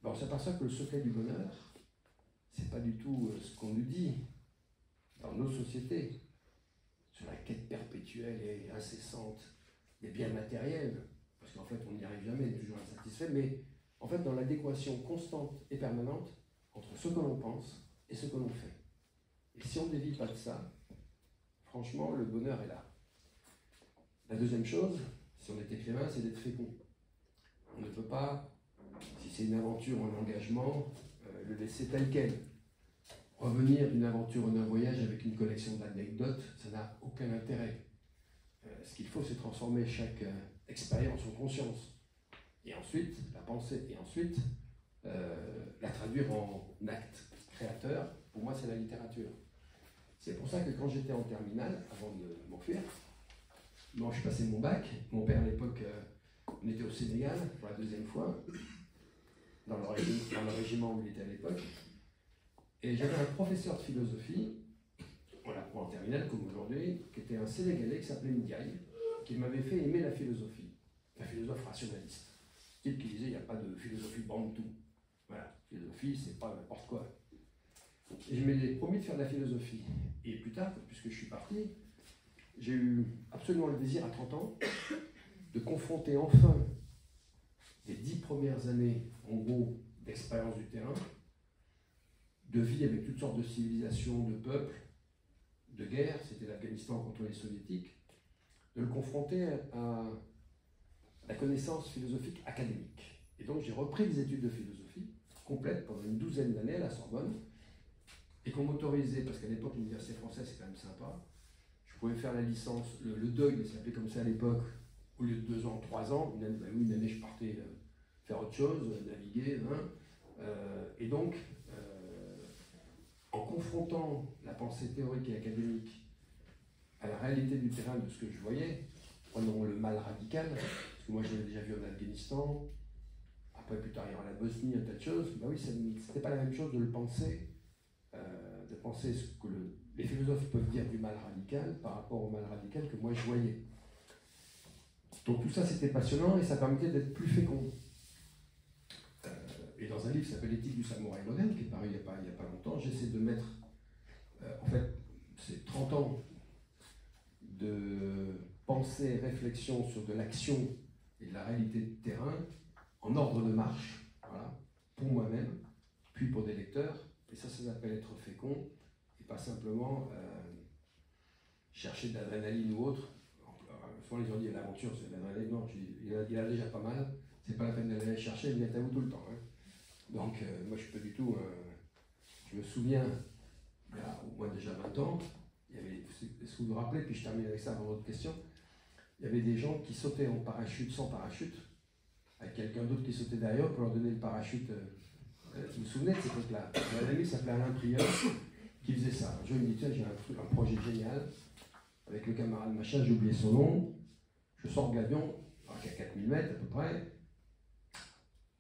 on s'aperçoit que le secret du bonheur, c'est pas du tout ce qu'on nous dit dans nos sociétés, sur la quête perpétuelle et incessante des biens matériels, parce qu'en fait on n'y arrive jamais, on est toujours insatisfait, mais en fait dans l'adéquation constante et permanente entre ce que l'on pense et ce que l'on fait. Et si on ne dévie pas de ça, franchement, le bonheur est là. La deuxième chose, si on est écrivain, c'est d'être fécond. On ne peut pas, si c'est une aventure ou un engagement, le laisser tel quel. Revenir d'une aventure ou d'un voyage avec une collection d'anecdotes, ça n'a aucun intérêt. Ce qu'il faut, c'est transformer chaque expérience en conscience. Et ensuite, la penser, et ensuite, la traduire en acte créateur. Pour moi, c'est la littérature. C'est pour ça que quand j'étais en terminale, avant de m'enfuir, bon, je passais mon bac. Mon père, à l'époque, on était au Sénégal pour la deuxième fois, dans le régiment où il était à l'époque. Et j'avais un professeur de philosophie, voilà, pour en terminale comme aujourd'hui, qui était un Sénégalais qui s'appelait Ndiaye, qui m'avait fait aimer la philosophie, un philosophe rationaliste. Type qui disait il n'y a pas de philosophie bantou. Voilà, philosophie, c'est pas n'importe quoi. Et je m'étais promis de faire de la philosophie. Et plus tard, puisque je suis parti, j'ai eu absolument le désir à 30 ans de confronter enfin les 10 premières années, en gros, d'expérience du terrain, de vie avec toutes sortes de civilisations, de peuples, de guerres, c'était l'Afghanistan contre les soviétiques, de le confronter à la connaissance philosophique académique. Et donc j'ai repris des études de philosophie complètes pendant une 12aine d'années à la Sorbonne, et qu'on m'autorisait, parce qu'à l'époque l'université française c'est quand même sympa, je pouvais faire la licence, le DOG, ça s'appelait comme ça à l'époque, au lieu de 2 ans, 3 ans, une année je partais faire autre chose, naviguer, et donc en confrontant la pensée théorique et académique à la réalité du terrain de ce que je voyais, prenons le mal radical, parce que moi je l'avais déjà vu en Afghanistan, après plus tard il y aura la Bosnie, un tas de choses, bah oui, c'était pas la même chose de le penser, de penser ce que les philosophes peuvent dire du mal radical par rapport au mal radical que moi je voyais. Donc tout ça c'était passionnant et ça permettait d'être plus fécond. dans un livre qui s'appelle L'éthique du samouraï moderne, qui est paru il n'y a pas longtemps. J'essaie de mettre, en fait, c'est 30 ans de pensée, réflexion sur de l'action et de la réalité de terrain en ordre de marche, voilà, pour moi-même, puis pour des lecteurs. Et ça s'appelle être fécond, et pas simplement chercher de l'adrénaline ou autre. Souvent les gens disent l'aventure, c'est de l'adrénaline. Non, il a déjà pas mal, c'est pas la peine d'aller chercher, il est à vous tout le temps. Hein. Donc, moi je suis pas du tout. Je me souviens, il y a au moins déjà 20 ans, il y avait, est-ce que vous vous rappelez, puis je termine avec ça avant votre question, il y avait des gens qui sautaient en parachute sans parachute, avec quelqu'un d'autre qui sautait derrière pour leur donner le parachute. Vous vous souvenez de ces trucs-là? Un ami s'appelait Alain Prieur, qui faisait ça. Un jour, il me dit, tiens, j'ai un projet génial, avec le camarade machin, j'ai oublié son nom, je sors de l'avion, qui est à 4000 mètres à peu près,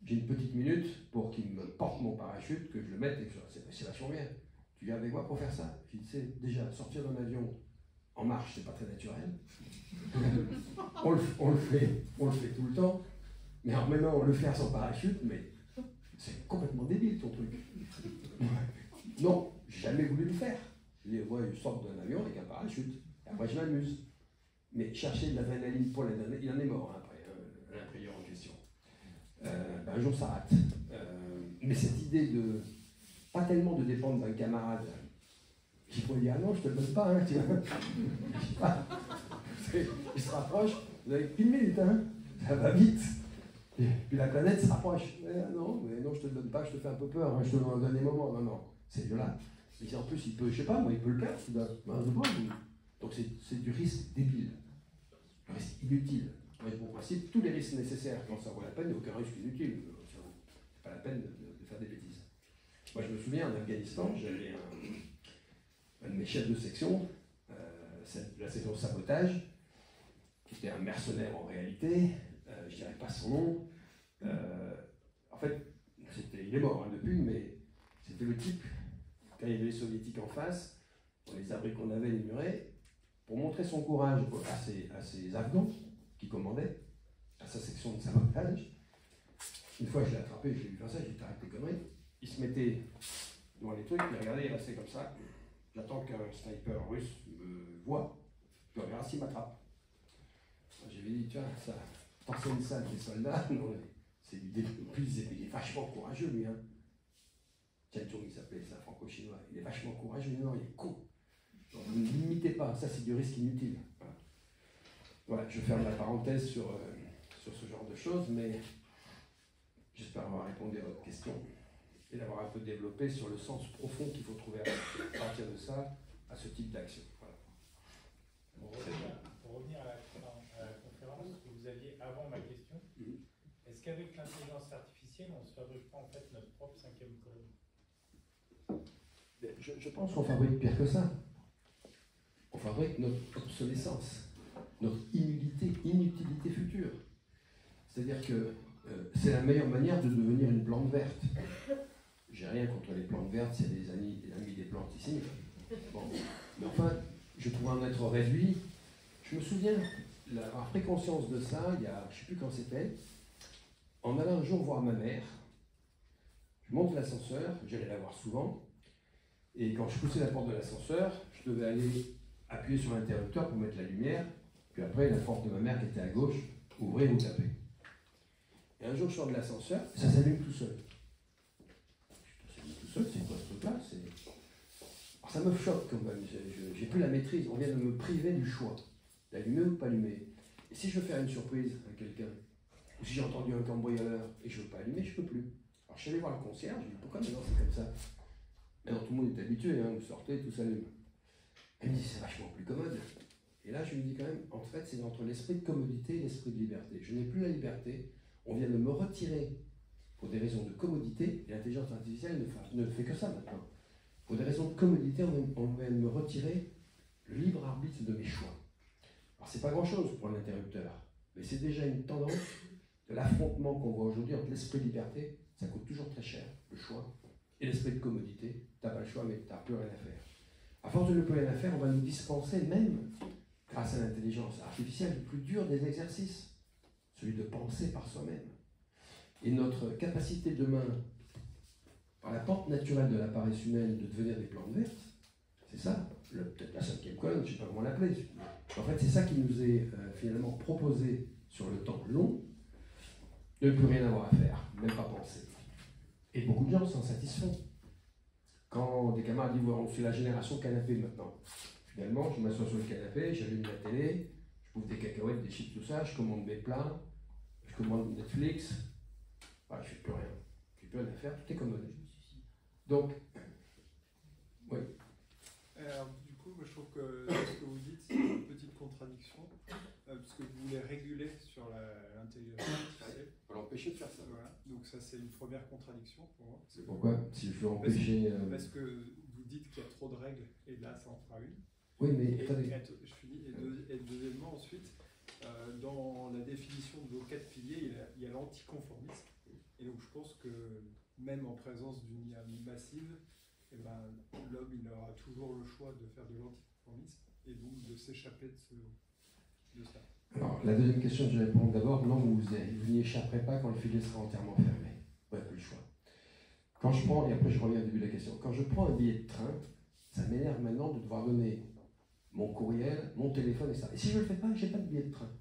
j'ai une petite minute pour qu'il me porte mon parachute, que je le mette, et que c'est vachement bien. Tu viens avec moi pour faire ça? J'ai dit, c'est déjà, sortir d'un avion en marche, c'est pas très naturel. on le fait tout le temps, mais alors maintenant, on le fait sans parachute, mais c'est complètement débile ton truc. Non, j'ai jamais voulu le faire. Moi, je sors d'un avion avec un parachute, et après je m'amuse. Mais chercher de l'adrénaline pour l'adrénaline, il en est mort hein, après, l'imprieur en question. Un jour ça rate. Mais cette idée de, pas tellement de dépendre d'un camarade qui pourrait dire ah non, je te le donne pas, hein, tu vois. Il se rapproche, vous avez qu'une minute, hein, ça va vite. Et puis la planète se rapproche. Non, je te le donne pas, je te fais un peu peur, hein, je te le donne au dernier moment. Non, c'est violent. Et en plus, il peut, je sais pas, moi, il peut le perdre. Donc c'est du risque débile, un risque inutile. Pour principe, tous les risques nécessaires quand ça vaut la peine, il n'y a aucun risque inutile. C'est pas la peine de faire des bêtises. Moi, je me souviens en Afghanistan, j'avais un de mes chefs de section, la section sabotage, qui était un mercenaire en réalité. Je ne dirais pas son nom. En fait, il est mort hein, depuis, mais c'était le type, quand il y avait les soviétiques en face, dans les abris qu'on avait, les murets, pour montrer son courage à ses Afghans qui commandaient, à sa section de sabotage. Une fois, je l'ai attrapé, je l'ai vu faire ça, j'ai dit arrête tes conneries. Il se mettait devant les trucs, il regardait, il restait comme ça. J'attends qu'un sniper russe me voit, puis on verra s'il m'attrape. J'ai dit, tiens, ça. Penser une salle des soldats, non, c'est du plus, il est vachement courageux lui. Hein. Tchatchoum, il s'appelait, c'est un franco-chinois, il est vachement courageux, non, il est con. Donc, ne l'imitez pas, ça c'est du risque inutile. Voilà, je ferme la parenthèse sur ce genre de choses, mais j'espère avoir répondu à votre question et d'avoir un peu développé sur le sens profond qu'il faut trouver à partir de ça, à ce type d'action. Voilà. Pour revenir à la conférence que vous aviez avant ma question, est-ce qu'avec l'intelligence artificielle, on se fabrique pas en fait notre propre cinquième colonne? Je pense qu'on fabrique pire que ça. On fabrique notre obsolescence, notre inutilité future. C'est-à-dire que c'est la meilleure manière de devenir une plante verte. J'ai rien contre les plantes vertes, c'est des amis des plantes ici. Bon. Mais enfin, je pourrais en être réduit. Je me souviens, avoir pris conscience de ça, il y a, je ne sais plus quand c'était, en allant un jour voir ma mère, je monte l'ascenseur, j'allais la voir souvent, et quand je poussais la porte de l'ascenseur, je devais aller appuyer sur l'interrupteur pour mettre la lumière, puis après la porte de ma mère qui était à gauche, ouvrir ou taper. Et un jour je sors de l'ascenseur, ça s'allume tout seul. Ça s'allume tout seul, c'est quoi ce truc-là? Alors ça me choque quand même, j'ai plus la maîtrise, on vient de me priver du choix, d'allumer ou pas allumer. Et si je veux faire une surprise à quelqu'un, ou si j'ai entendu un cambrioleur et je ne veux pas allumer, je ne peux plus. Alors je suis allé voir le concierge, je lui ai dit pourquoi maintenant c'est comme ça? Maintenant tout le monde est habitué, hein, vous sortez, tout s'allume. Elle me dit c'est vachement plus commode. Et là je lui dis quand même, en fait c'est entre l'esprit de commodité et l'esprit de liberté. Je n'ai plus la liberté, on vient de me retirer pour des raisons de commodité, et l'intelligence artificielle ne fait que ça maintenant. Pour des raisons de commodité, on vient de me retirer le libre arbitre de mes choix. Alors c'est pas grand chose pour l'interrupteur, mais c'est déjà une tendance de l'affrontement qu'on voit aujourd'hui entre l'esprit de liberté, ça coûte toujours très cher, le choix, et l'esprit de commodité, tu n'as pas le choix mais tu n'as plus rien à faire. À force de ne plus rien à faire, on va nous dispenser même, grâce à l'intelligence artificielle, le plus dur des exercices, celui de penser par soi-même. Et notre capacité demain Alors, la pente naturelle de la paresse humaine de devenir des plantes vertes, c'est ça, peut-être la 5e colonne, je ne sais pas comment l'appeler. En fait, c'est ça qui nous est finalement proposé sur le temps long, de ne plus rien avoir à faire, même pas penser. Et beaucoup de gens s'en satisfont. Quand des camarades disent on fait la génération canapé maintenant, finalement, je m'assois sur le canapé, j'allume la télé, je bouffe des cacahuètes, des chips, tout ça, je commande mes plats, je commande Netflix, je ne fais plus rien. Je n'ai plus rien à faire, tout est commode. Donc, oui. Alors, du coup, moi, je trouve que ce que vous dites, c'est une petite contradiction, parce que vous voulez réguler sur l'intelligence artificielle. On va l'empêcher de faire ça. Voilà. Donc ça, c'est une première contradiction pour moi. C'est pourquoi, si je veux empêcher... Parce que vous dites qu'il y a trop de règles, et là, ça en fera une. Oui, mais attendez. Je finis. Et deuxièmement, ensuite, dans la définition de vos 4 piliers, il y a l'anticonformisme. Et donc, je pense que même en présence d'une IA massive, eh ben, l'homme il aura toujours le choix de faire de l'anticonformisme et donc de s'échapper de ça. Alors, la deuxième question, je vais répondre d'abord. Non, vous n'y échapperez pas quand le filet sera entièrement fermé. Vous n'avez plus le choix. Quand je prends, et après je reviens au début de la question, quand je prends un billet de train, ça m'énerve maintenant de devoir donner mon courriel, mon téléphone et ça. Et si je ne le fais pas, je n'ai pas de billet de train.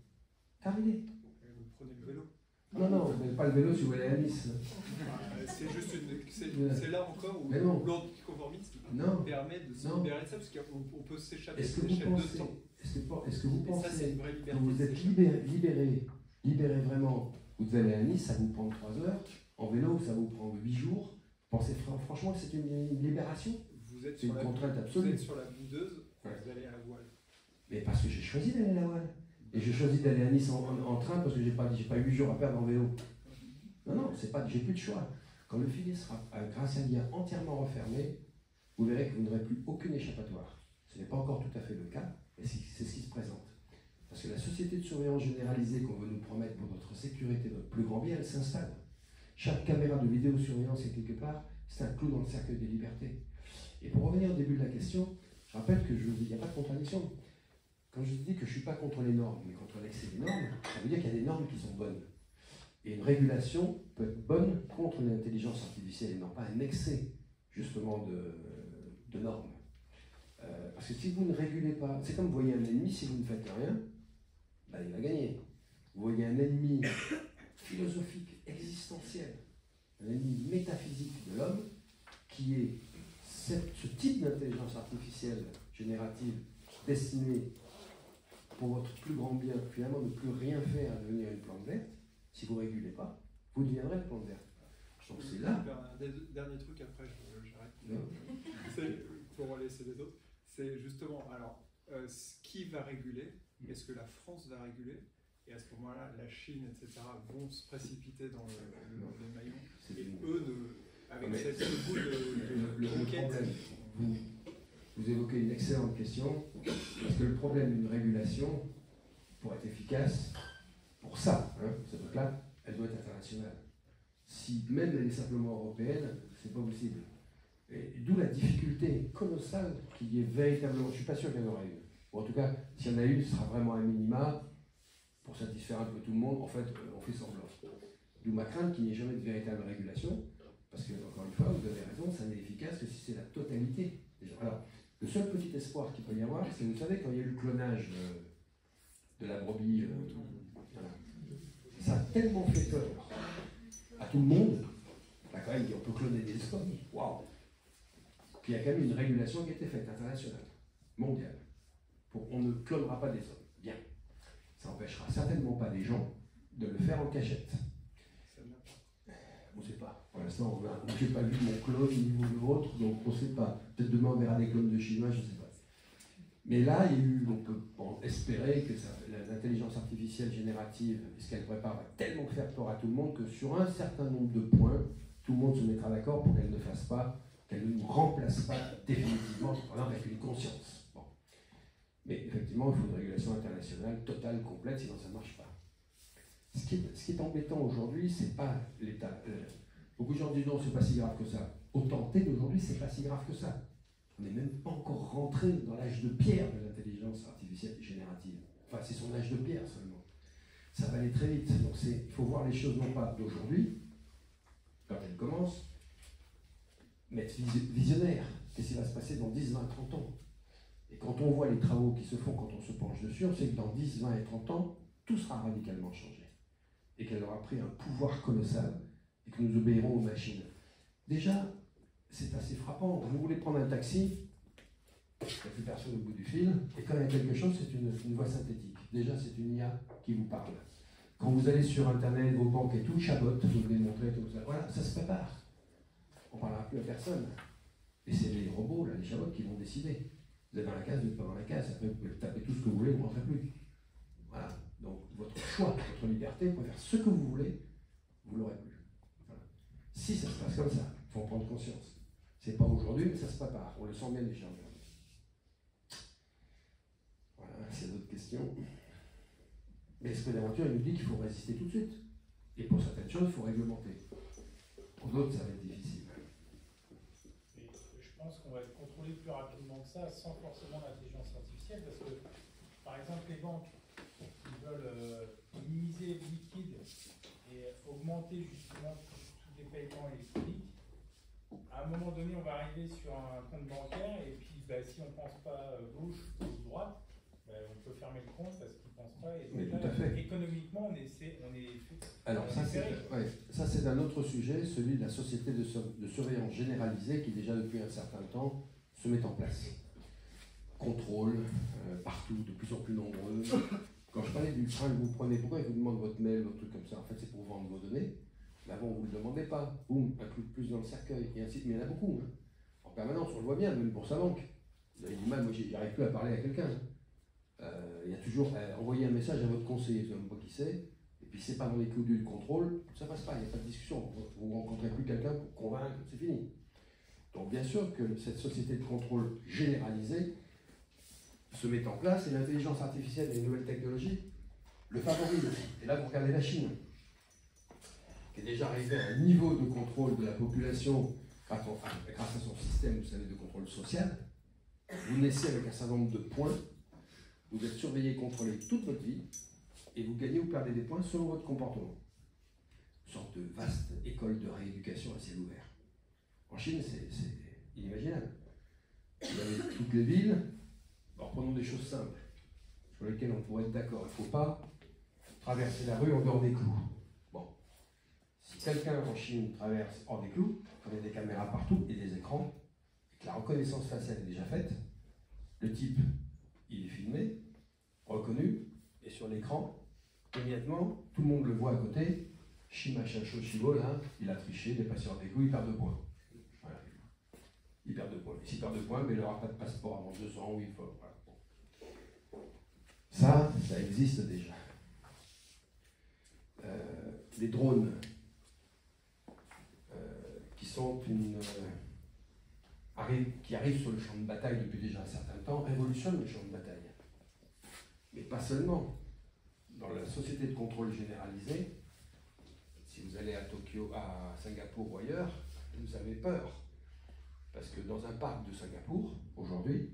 Terminé. Vous prenez le vélo. Non, mais pas le vélo si vous allez à Nice. C'est juste c'est là encore où l'anticonformisme permet de se libérer de ça, parce qu'on peut s'échapper de temps. Est-ce que vous pensez ça, une vraie que vous êtes libéré vraiment? Vous allez à Nice, ça vous prend 3 heures. En vélo, ça vous prend 8 jours. Vous pensez franchement que c'est une libération? C'est une contrainte absolue. Vous êtes sur la boudeuse, vous allez à la voile. Mais parce que j'ai choisi d'aller à la voile. Et j'ai choisi d'aller à Nice en train parce que j'ai pas 8 jours à perdre en vélo. Non, c'est pas, j'ai plus de choix. Quand le filet sera, grâce à l'IA, entièrement refermé, vous verrez que vous n'aurez plus aucune échappatoire. Ce n'est pas encore tout à fait le cas, mais c'est ce qui se présente. Parce que la société de surveillance généralisée qu'on veut nous promettre pour notre sécurité, notre plus grand bien, elle s'installe. Chaque caméra de vidéosurveillance est quelque part, c'est un clou dans le cercueil des libertés. Et pour revenir au début de la question, je rappelle qu'il n'y a pas de contradiction. Quand je dis que je ne suis pas contre les normes, mais contre l'excès des normes, ça veut dire qu'il y a des normes qui sont bonnes. Et une régulation peut être bonne contre l'intelligence artificielle et non pas un excès, justement, de normes. Parce que si vous ne régulez pas, c'est comme vous voyez un ennemi, si vous ne faites rien, ben, il va gagner. Vous voyez un ennemi philosophique, existentiel, un ennemi métaphysique de l'homme, qui est ce type d'intelligence artificielle générative destinée pour votre plus grand bien, finalement, ne plus rien faire à devenir une plante verte. Si vous ne régulez pas, vous deviendrez une plante verte. Donc c'est là. Un dernier truc, après j'arrête. Pour laisser les autres. C'est justement, alors, qui va réguler? Est-ce que la France va réguler? Et à ce moment-là, la Chine, etc., vont se précipiter dans les maillons. Et eux, avec ce goût de conquête. Vous évoquez une excellente question, parce que le problème d'une régulation, pour être efficace, pour ça, cette truc-là, elle doit être internationale. Si même elle est simplement européenne, c'est pas possible. Et d'où la difficulté colossale qu'il y ait véritablement, je ne suis pas sûr qu'il y en aura une. Ou en tout cas, s'il y en a une, ce sera vraiment un minima pour satisfaire un peu tout le monde. En fait, on fait semblant. D'où ma crainte qu'il n'y ait jamais de véritable régulation, parce que, encore une fois, vous avez raison, ça n'est efficace que si c'est la totalité des gens. Alors, le seul petit espoir qu'il peut y avoir, c'est, vous savez, quand il y a eu le clonage de la brebis, voilà. Ça a tellement fait peur à tout le monde, là quand même, on peut cloner des hommes, waouh, qu'il y a quand même une régulation qui a été faite, internationale, mondiale, pour on ne clonera pas des hommes. Bien. Ça n'empêchera certainement pas des gens de le faire en cachette. On ne sait pas. Pour l'instant, je n'ai pas vu mon clone ni le vôtre, donc on ne sait pas. Peut-être demain on verra des clones de Chinois, je ne sais pas. Mais là, on peut espérer que l'intelligence artificielle générative, ce qu'elle prépare, va tellement faire peur à tout le monde que sur un certain nombre de points, tout le monde se mettra d'accord pour qu'elle ne fasse pas, qu'elle ne nous remplace pas définitivement, par exemple avec une conscience. Bon. Mais effectivement, il faut une régulation internationale totale, complète, sinon ça ne marche pas. Ce qui est embêtant aujourd'hui, c'est pas l'État. Beaucoup de gens disent non, c'est pas si grave que ça. Autant T d'aujourd'hui, c'est pas si grave que ça. On n'est même pas encore rentré dans l'âge de pierre de l'intelligence artificielle générative. Enfin, c'est son âge de pierre seulement. Ça va aller très vite. Donc il faut voir les choses non pas d'aujourd'hui, quand elles commencent, mais être visionnaire. Qu'est-ce qui va se passer dans 10, 20, 30 ans? Et quand on voit les travaux qui se font, quand on se penche dessus, on sait que dans 10, 20 et 30 ans, tout sera radicalement changé. Et qu'elle aura pris un pouvoir colossal et que nous obéirons aux machines. Déjà, c'est assez frappant. Vous voulez prendre un taxi, il n'y a plus personne au bout du fil, et quand il y a quelque chose, c'est une voix synthétique. Déjà, c'est une IA qui vous parle. Quand vous allez sur Internet, vos banques et tout, Chabot, vous venez montrer tout ça. Voilà, ça se prépare. On ne parlera plus à personne. Et c'est les robots, là, les chabots, qui vont décider. Vous êtes dans la case, vous n'êtes pas dans la case. Après, vous pouvez taper tout ce que vous voulez, vous ne rentrez plus. Voilà. Donc, votre choix, votre liberté, vous pouvez faire ce que vous voulez, vous ne l'aurez plus. Voilà. Si ça se passe comme ça, il faut en prendre conscience. C'est pas aujourd'hui, mais ça se prépare. On le sent bien déjà aujourd'hui. Voilà, c'est d'autres questions. Mais l'esprit d'aventure, il nous dit qu'il faut résister tout de suite. Et pour certaines choses, il faut réglementer. Pour d'autres, ça va être difficile. Et je pense qu'on va être contrôlé plus rapidement que ça, sans forcément l'intelligence artificielle, parce que, par exemple, les banques qui veulent minimiser le liquide et augmenter justement tous les paiements électroniques, à un moment donné, on va arriver sur un compte bancaire, et puis si on ne pense pas gauche ou droite, on peut fermer le compte parce qu'ils ne pensent pas. Et mais donc, tout à fait. Économiquement, on est alors, ça, c'est un autre sujet, celui de la société de surveillance généralisée qui, déjà depuis un certain temps, se met en place. Contrôle, partout, de plus en plus nombreux. Quand je parlais du train que vous prenez, pourquoi ils vous demandent votre mail, votre truc comme ça? En fait, c'est pour vendre vos données. Mais avant, vous ne le demandez pas. Boum, un coup de plus dans le cercueil. Et ainsi, mais il y en a beaucoup. Hein. En permanence, on le voit bien, même pour sa banque. Vous avez du mal, moi, j'arrive plus à parler à quelqu'un. Il y a toujours envoyer un message à votre conseiller, vous ne savez pas qui c'est, et puis c'est pas dans les clous du contrôle, ça passe pas, il n'y a pas de discussion. Vous ne rencontrez plus quelqu'un pour convaincre, c'est fini. Donc bien sûr que cette société de contrôle généralisée se met en place, et l'intelligence artificielle et les nouvelles technologies le favorisent. Et là, vous regardez la Chine, qui est déjà arrivée à un niveau de contrôle de la population grâce à son système, vous savez, de contrôle social. Vous naissez avec un certain nombre de points. Vous êtes surveillé, contrôlé toute votre vie, et vous gagnez ou perdez des points selon votre comportement. Une sorte de vaste école de rééducation à ciel ouvert. En Chine, c'est inimaginable. Vous avez toutes les villes. Alors prenons des choses simples, sur lesquelles on pourrait être d'accord. Il ne faut pas traverser la rue en dehors des clous. Bon. Si quelqu'un en Chine traverse hors des clous, il y a des caméras partout et des écrans, et que la reconnaissance faciale est déjà faite, le type, il est filmé, reconnu, et sur l'écran, immédiatement, tout le monde le voit à côté, Shimachin Chibo, là, il a triché, il est passé hors des clous, il perd 2 points. Voilà. Il perd 2 points. Et s'il perd 2 points, mais il n'aura pas de passeport avant 2 ans, où il faut. Voilà. Ça existe déjà. Les drones, qui sont qui arrivent sur le champ de bataille depuis déjà un certain temps, révolutionnent le champ de bataille. Mais pas seulement. Dans la société de contrôle généralisé, si vous allez à Tokyo, à Singapour ou ailleurs, vous avez peur. Parce que dans un parc de Singapour, aujourd'hui,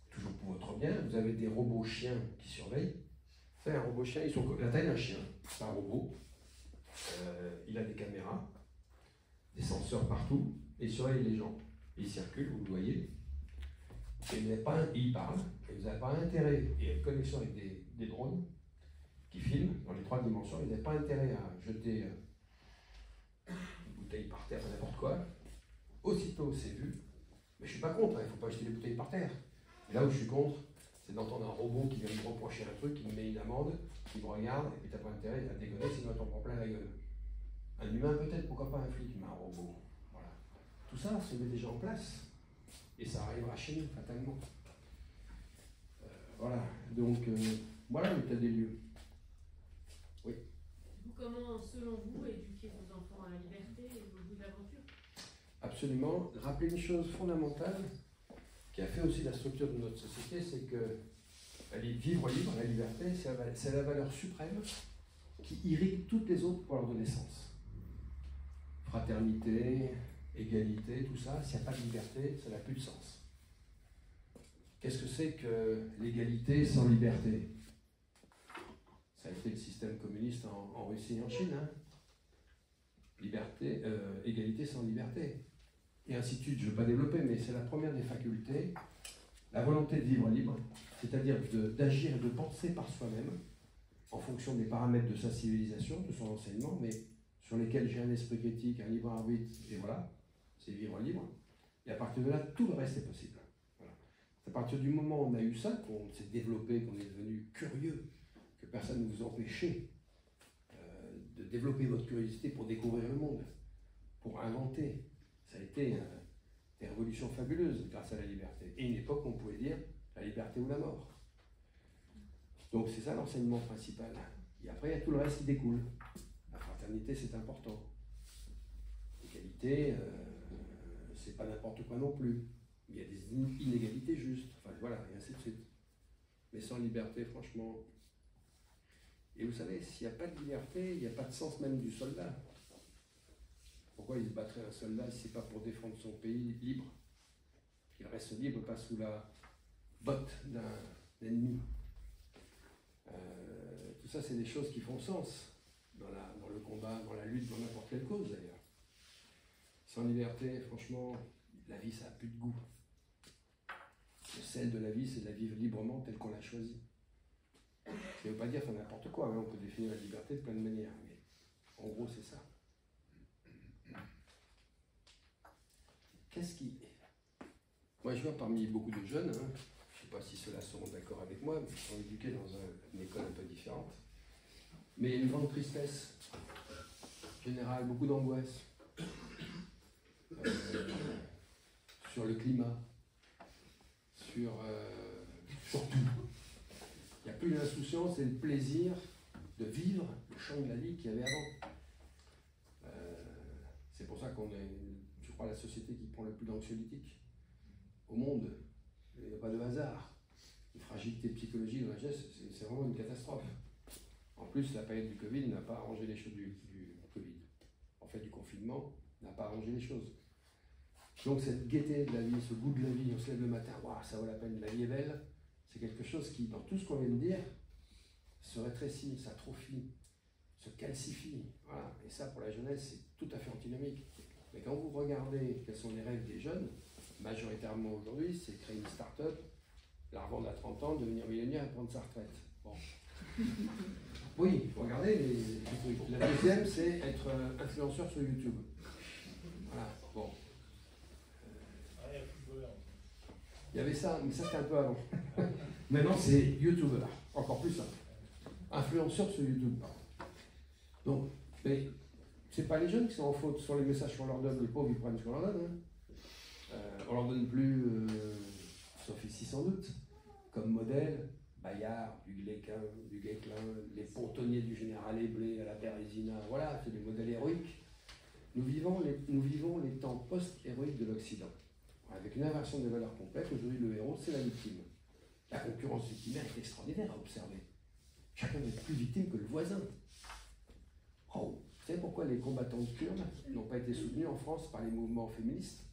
toujours pour votre bien, vous avez des robots chiens qui surveillent. C'est un robot chien, ils sont la taille d'un chien, c'est un robot. Il a des caméras, des senseurs partout, et il surveille les gens. Il circule, vous le voyez. Et il parle, et vous n'avez pas intérêt, et il y a une connexion avec des drones qui filment dans les 3 dimensions, vous n'avez pas intérêt à jeter une bouteille par terre, n'importe quoi. Aussitôt c'est vu, mais je ne suis pas contre, il ne faut pas jeter les bouteilles par terre. Et là où je suis contre, c'est d'entendre un robot qui vient me reprocher un truc, qui me met une amende, qui me regarde, et puis tu n'as pas intérêt à déconner, sinon tu t'en prends plein la gueule. Un humain peut-être, pourquoi pas un flic, mais un robot. Voilà. Tout ça se met déjà en place. Et ça arrivera chez nous, fatalement. Voilà, donc voilà l'état des lieux. Oui. Comment, selon vous, éduquer vos enfants à la liberté et au goût de l'aventure? Absolument. Rappelez une chose fondamentale qui a fait aussi la structure de notre société, c'est que vivre libre, la liberté, c'est la valeur suprême qui irrigue toutes les autres pour leur donner sens. Fraternité, égalité, tout ça, s'il n'y a pas de liberté, ça n'a plus de sens. Qu'est-ce que c'est que l'égalité sans liberté? Ça a été le système communiste en Russie et en Chine. Hein. Égalité sans liberté. et ainsi de suite, je ne veux pas développer, mais c'est la première des facultés, la volonté de vivre libre, c'est-à-dire d'agir et de penser par soi-même, en fonction des paramètres de sa civilisation, de son enseignement, mais sur lesquels j'ai un esprit critique, un libre arbitre, et voilà, c'est vivre libre. Et à partir de là, tout le reste est possible. Voilà. C'est à partir du moment où on a eu ça, qu'on s'est développé, qu'on est devenu curieux, que personne ne vous empêchait de développer votre curiosité pour découvrir le monde, pour inventer. Ça a été des révolutions fabuleuses grâce à la liberté. Et une époque où on pouvait dire la liberté ou la mort. Donc c'est ça l'enseignement principal. Et après, il y a tout le reste qui découle. La fraternité, c'est important. L'égalité, c'est pas n'importe quoi non plus. Il y a des inégalités justes. Enfin voilà, et ainsi de suite. Mais sans liberté, franchement. Et vous savez, s'il n'y a pas de liberté, il n'y a pas de sens même du soldat. Pourquoi il se battrait un soldat si ce n'est pas pour défendre son pays libre? Qu'il reste libre, pas sous la botte d'un ennemi. Tout ça, c'est des choses qui font sens dans le combat, dans la lutte, dans n'importe quelle cause d'ailleurs. Sans liberté, franchement, la vie, ça n'a plus de goût. Le sel de la vie, c'est de la vivre librement telle qu'on l'a choisie. Ça ne veut pas dire faire n'importe quoi, hein. On peut définir la liberté de plein de manières, mais en gros, c'est ça. Qu'est-ce qui est? Moi, je vois parmi beaucoup de jeunes, hein, je ne sais pas si ceux-là seront d'accord avec moi, mais ils sont éduqués dans une école un peu différente, mais une grande tristesse générale, beaucoup d'angoisse sur le climat, sur tout. Il n'y a plus l'insouciance et le plaisir de vivre le champ de la vie qu'il y avait avant. C'est pour ça qu'on est, je crois, la société qui prend le plus d'anxiolytiques au monde. Il n'y a pas de hasard. Une fragilité psychologique de la jeunesse, c'est vraiment une catastrophe. En plus, la période du Covid n'a pas arrangé les choses du Covid. En fait, du confinement n'a pas arrangé les choses. Donc cette gaieté de la vie, ce goût de la vie, on se lève le matin, waouh, ça vaut la peine, la vie est belle, c'est quelque chose qui, dans tout ce qu'on vient de dire, se rétrécit, s'atrophie, se calcifie. Voilà. Et ça, pour la jeunesse, c'est tout à fait antinomique. Mais quand vous regardez quels sont les rêves des jeunes, majoritairement aujourd'hui, c'est créer une start-up, la revendre à 30 ans, devenir millionnaire et prendre sa retraite. Bon. Oui, regardez les trucs. La deuxième, c'est être influenceur sur YouTube. Voilà, bon. Il y avait ça, mais ça c'était un peu avant. Maintenant, c'est YouTuber, encore plus simple. Influenceur sur YouTube. Donc, mais c'est pas les jeunes qui sont en faute sur les messages qu'on leur donne, les pauvres ils prennent ce qu'on leur donne. Hein. On leur donne plus, sauf ici sans doute, comme modèle, Bayard, du Guesclin, les pontonniers du général Eblé à la Bérésina, voilà, c'est des modèles héroïques. Nous vivons les temps post-héroïques de l'Occident, avec une inversion des valeurs complètes. Aujourd'hui, le héros, c'est la victime. La concurrence victimaire est extraordinaire à observer. Chacun est plus victime que le voisin. Oh, vous savez pourquoi les combattantes kurdes n'ont pas été soutenues en France par les mouvements féministes?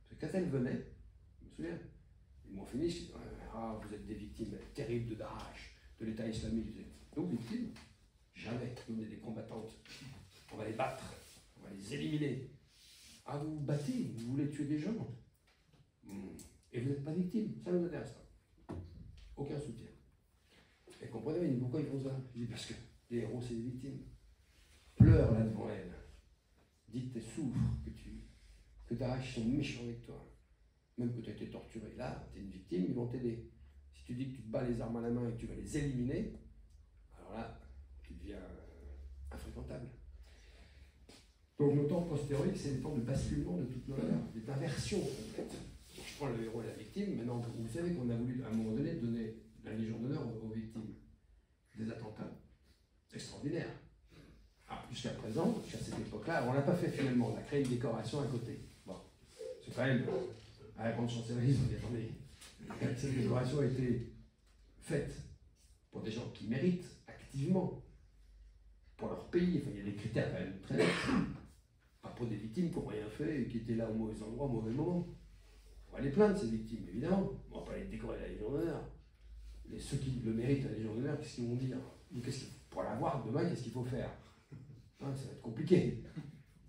Parce que quand elles venaient, je me souviens, les mouvements féministes disaient « Ah, vous êtes des victimes terribles de Daesh, de l'État islamique. » Je disais « Nous, victimes, jamais. Nous, on est des combattantes. On va les battre, on va les éliminer. Ah, vous vous battez, vous voulez tuer des gens. Et vous n'êtes pas victime, ça ne nous intéresse pas. Aucun soutien. » Et comprenez, mais pourquoi ils font ça? Je dis parce que les héros, c'est des victimes. Pleure là devant elle. Dis que tu souffres, que Daesh sont méchants avec toi. Même que tu as été torturé. Là, tu es une victime, ils vont t'aider. Si tu dis que tu te bats les armes à la main et que tu vas les éliminer, alors là, tu deviens infréquentable. Donc nos temps postérieurs, c'est des temps de basculement de toutes nos valeurs, d'inversion en fait. Je prends le héros et la victime, maintenant vous savez qu'on a voulu à un moment donné donner la Légion d'honneur aux victimes des attentats. C'est extraordinaire. Ah, jusqu'à présent, jusqu'à cette époque-là, on ne l'a pas fait finalement, on a créé une décoration à côté. Bon, c'est quand même à la grande chancellerie, on dit attendez, cette décoration a été faite pour des gens qui méritent activement, pour leur pays, enfin, il y a des critères quand même très nets, pas pour des victimes qui n'ont rien fait et qui étaient là au mauvais endroit, au mauvais moment. On va les plaindre, ces victimes, évidemment, on ne va pas les décorer à la Légion d'honneur. Mais ceux qui le méritent à la Légion d'honneur, qu'est-ce qu'ils vont dire? Pour l'avoir demain, qu'est-ce qu'il faut faire? Hein, ça va être compliqué.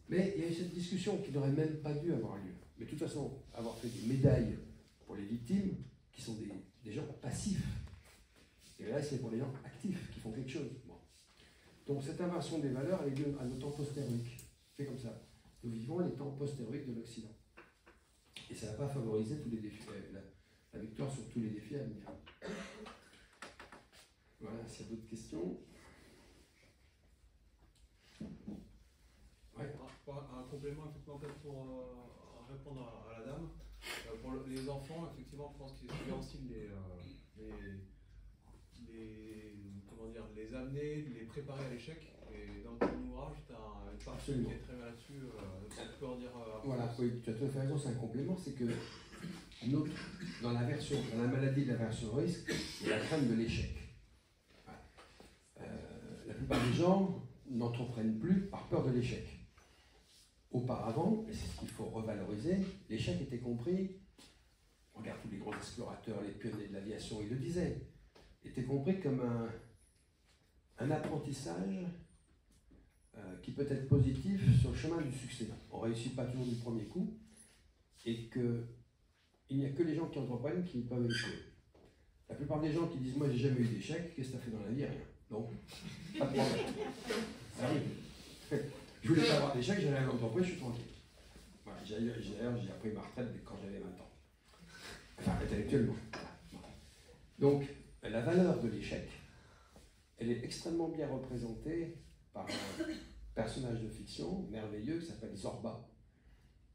Mais il y a eu cette discussion qui n'aurait même pas dû avoir lieu. Mais de toute façon, avoir fait des médailles pour les victimes, qui sont des gens passifs. Et là, c'est pour les gens actifs, qui font quelque chose. Bon. Donc cette inversion des valeurs, elle est due à nos temps post-héroïques. C'est comme ça. Nous vivons les temps post-héroïques de l'Occident. Et ça n'a pas favorisé tous les défis, la victoire sur tous les défis à venir. Voilà, s'il y a d'autres questions. Ouais. Un complément, effectivement, peut-être pour répondre à la dame. Pour les enfants, effectivement, je pense qu'il faut bien aussi comment dire, les amener, les préparer à l'échec. Et dans ton ouvrage, tu as une partie qui est très bien là-dessus. Tu peux en dire voilà, oui, tu as tout à fait raison, c'est un complément, c'est que dans la maladie de l'aversion au risque, il y a la crainte de l'échec. La plupart des gens n'entreprennent plus par peur de l'échec. Auparavant, et c'est ce qu'il faut revaloriser, l'échec était compris, regarde tous les grands explorateurs, les pionniers de l'aviation, ils le disaient, était compris comme un apprentissage qui peut être positif sur le chemin du succès. On ne réussit pas toujours du premier coup, et qu'il n'y a que les gens qui entreprennent qui peuvent échouer. La plupart des gens qui disent « moi j'ai jamais eu d'échec, qu'est-ce que tu as fait dans la vie ?» Rien. Non, pas de problème. Ça arrive. Je voulais pas avoir d'échec, j'allais à l'entreprise, je suis tranquille. Voilà, j'ai appris ma retraite quand j'avais 20 ans. Enfin, intellectuellement. Donc, la valeur de l'échec, elle est extrêmement bien représentée par un personnage de fiction merveilleux qui s'appelle Zorba.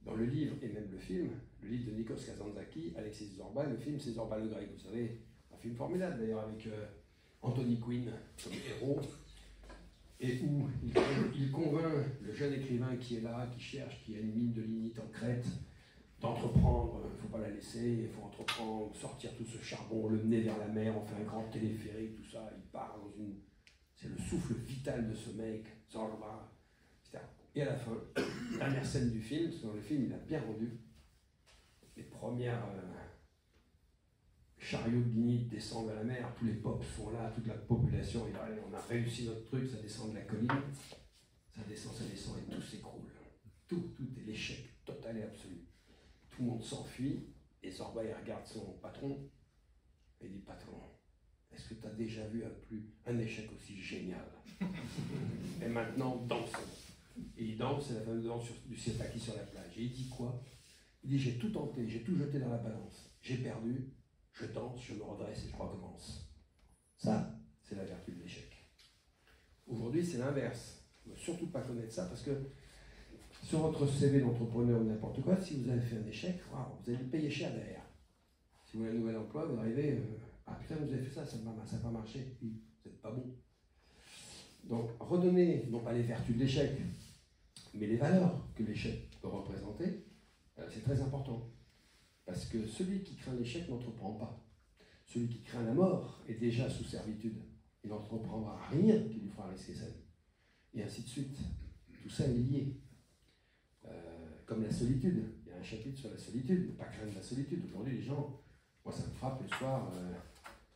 Dans le livre et même le film, le livre de Nikos Kazantzakis, Alexis Zorba, le film c'est Zorba le Grec, vous savez, un film formidable d'ailleurs avec Anthony Quinn comme héros, et où il convainc le jeune écrivain qui est là, qui cherche, qui a une mine de lignite en Crète, d'entreprendre, il ne faut pas la laisser, il faut entreprendre, sortir tout ce charbon, le mener vers la mer, on fait un grand téléphérique, tout ça, il part dans une... C'est le souffle vital de ce mec, Zorba, etc. Et à la fin, dernière scène du film, parce que dans le film il a bien rendu, les premières chariots de lignite descendent à la mer, tous les pops sont là, toute la population, et allez, on a réussi notre truc, ça descend de la colline, ça descend, et tout s'écroule. Tout est l'échec total et absolu. Tout le monde s'enfuit, et Zorba il regarde son patron, et il dit « Patron, est-ce que tu as déjà vu un échec aussi génial ?» Et maintenant, dansons. Et il danse, c'est la fameuse danse du Sirtaki sur la plage. Et il dit quoi? Il dit « J'ai tout tenté, j'ai tout jeté dans la balance, j'ai perdu, je danse, je me redresse et je recommence. » Ça, c'est la vertu de l'échec. Aujourd'hui, c'est l'inverse. Il ne faut surtout pas connaître ça parce que sur votre CV d'entrepreneur ou n'importe quoi, si vous avez fait un échec, wow, vous allez le payer cher derrière. Si vous avez un nouvel emploi, vous arrivez, ah putain, vous avez fait ça, ça n'a pas marché, oui, vous n'êtes pas bon. Donc, redonner, non pas les vertus de l'échec, mais les valeurs que l'échec peut représenter, c'est très important. Parce que celui qui craint l'échec n'entreprend pas. Celui qui craint la mort est déjà sous servitude. Il n'entreprendra rien qui lui fera risquer sa vie. Et ainsi de suite. Tout ça est lié. Comme la solitude. Il y a un chapitre sur la solitude. Ne pas craindre la solitude. Aujourd'hui, les gens, moi ça me frappe le soir,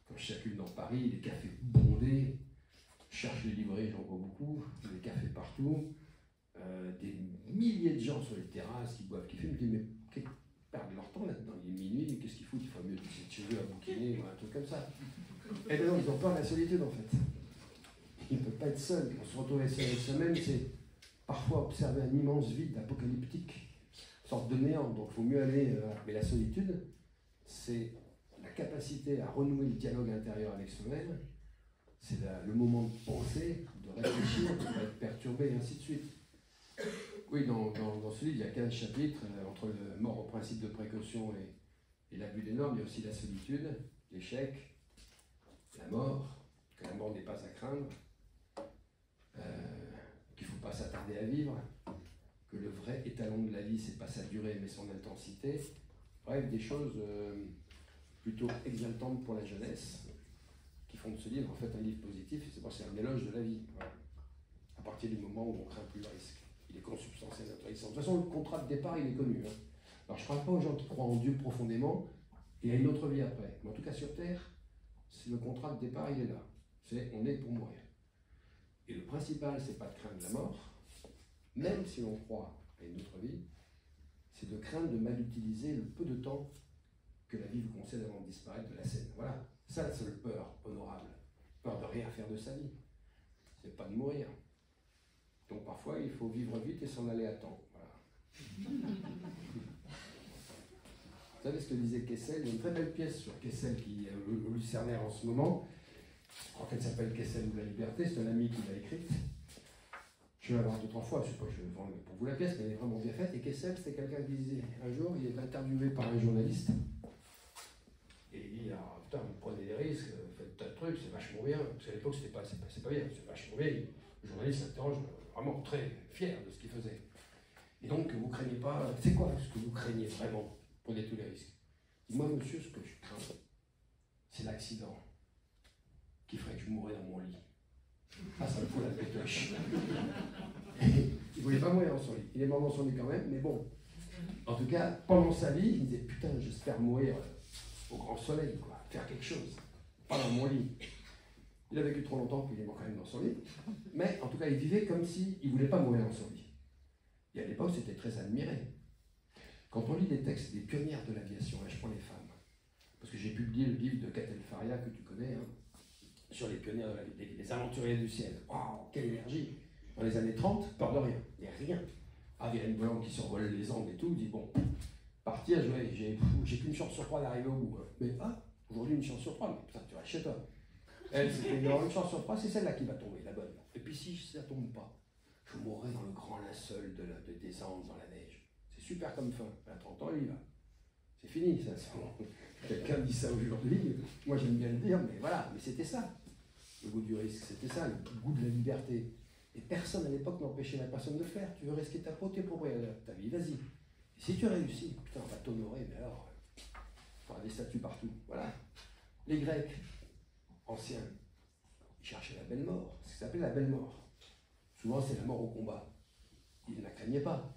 quand je circule dans Paris, les cafés bondés. Je cherche les livrets, j'en vois beaucoup. Des cafés partout. Des milliers de gens sur les terrasses qui boivent, qui fument. Je dis, mais ils perdent leur temps là-dedans. Il est minuit, qu'est-ce qu'ils foutent? Il faut mieux de chez eux à bouquiner ou un truc comme ça. Et non, ils ont peur de la solitude en fait. Ils ne peuvent pas être seuls. On se retrouve seul avec soi-même, c'est parfois observer un immense vide apocalyptique, une sorte de néant. Donc il faut mieux aller. Mais la solitude, c'est la capacité à renouer le dialogue intérieur avec soi-même. C'est le moment de penser, de réfléchir, de ne pas être perturbé, et ainsi de suite. Oui, dans ce livre, il y a 15 chapitres, entre le mort au principe de précaution et l'abus des normes. Il y a aussi la solitude, l'échec, la mort, que la mort n'est pas à craindre, qu'il ne faut pas s'attarder à vivre, que le vrai étalon de la vie, c'est pas sa durée, mais son intensité. Bref, des choses plutôt exaltantes pour la jeunesse, qui font de ce livre en fait un livre positif, et c'est un éloge de la vie. Voilà. À partir du moment où on ne craint plus le risque. Il est consubstantiel intéressant. De toute façon, le contrat de départ, il est connu. Hein. Alors, je ne parle pas aux gens qui croient en Dieu profondément et à une autre vie après. Mais en tout cas, sur Terre, le contrat de départ, il est là. On est pour mourir. Et le principal, c'est pas de craindre la mort, même si l'on croit à une autre vie, c'est de craindre de mal utiliser le peu de temps que la vie vous concède avant de disparaître de la scène. Voilà, ça la seule peur honorable. Peur de rien faire de sa vie. C'est pas de mourir. Donc parfois, il faut vivre vite et s'en aller à temps. Voilà. Vous savez ce que disait Kessel? Il y a une très belle pièce sur Kessel qui est au Lucernaire en ce moment. Je crois qu'elle s'appelle Kessel ou la liberté. C'est un ami qui l'a écrite. Je vais la voir 2-3 fois. Je ne sais pas, je vais vendre pour vous la pièce, mais elle est vraiment bien faite. Et Kessel, c'était quelqu'un qui disait un jour, il est interviewé par un journaliste. Et il dit, ah, putain, vous prenez des risques, faites tas de trucs, c'est vachement bien. Parce qu'à l'époque, c'est pas bien, c'est vachement bien. Le journaliste s'interroge, vraiment très fier de ce qu'il faisait. Et donc, vous craignez pas, c'est quoi ce que vous craignez vraiment? Prenez tous les risques. Et moi, monsieur, ce que je crains, c'est l'accident qui ferait que je mourrais dans mon lit. Ah, ça me fout la pétoche. Il voulait pas mourir dans son lit. Il est mort dans son lit quand même, mais bon. En tout cas, pendant sa vie, il disait, putain, j'espère mourir au grand soleil, quoi. Faire quelque chose. Pas dans mon lit. Il a vécu trop longtemps qu'il est mort quand même dans son lit. Mais en tout cas, il vivait comme s'il ne voulait pas mourir dans son lit. Et à l'époque, c'était très admiré. Quand on lit des textes des pionnières de l'aviation, là je prends les femmes, parce que j'ai publié le livre de Catel Faria que tu connais, hein, sur les pionnières de l'aviation, les aventuriers du ciel. Waouh, quelle énergie! Dans les années 30, peur de rien, il n'y a rien. Ah, il y a une volante qui survole les Andes et tout, dit bon, partir, j'ai qu'une chance sur 3 d'arriver au bout. Hein. Mais aujourd'hui une chance sur 3, mais putain, tu restes chez toi. Elle, c'était une chance sur 3, c'est celle-là qui va tomber, la bonne. Et puis si ça ne tombe pas, je mourrai dans le grand linceul des Andes, dans la neige. C'est super comme fin. À 30 ans, il y va. C'est fini, ça. Quelqu'un dit ça aujourd'hui. Moi, j'aime bien le dire, mais voilà. Mais c'était ça. Le goût du risque, c'était ça. Le goût de la liberté. Et personne à l'époque n'empêchait la personne de le faire. Tu veux risquer ta peau, t'es propriétaire de ta vie, vas-y. Et si tu réussis, putain, on va t'honorer, mais alors, il faudra des statues partout. Voilà. Les Grecs, anciens, ils cherchaient la belle mort. C'est ce qui s'appelait la belle mort. Souvent, c'est la mort au combat. Ils ne la craignaient pas.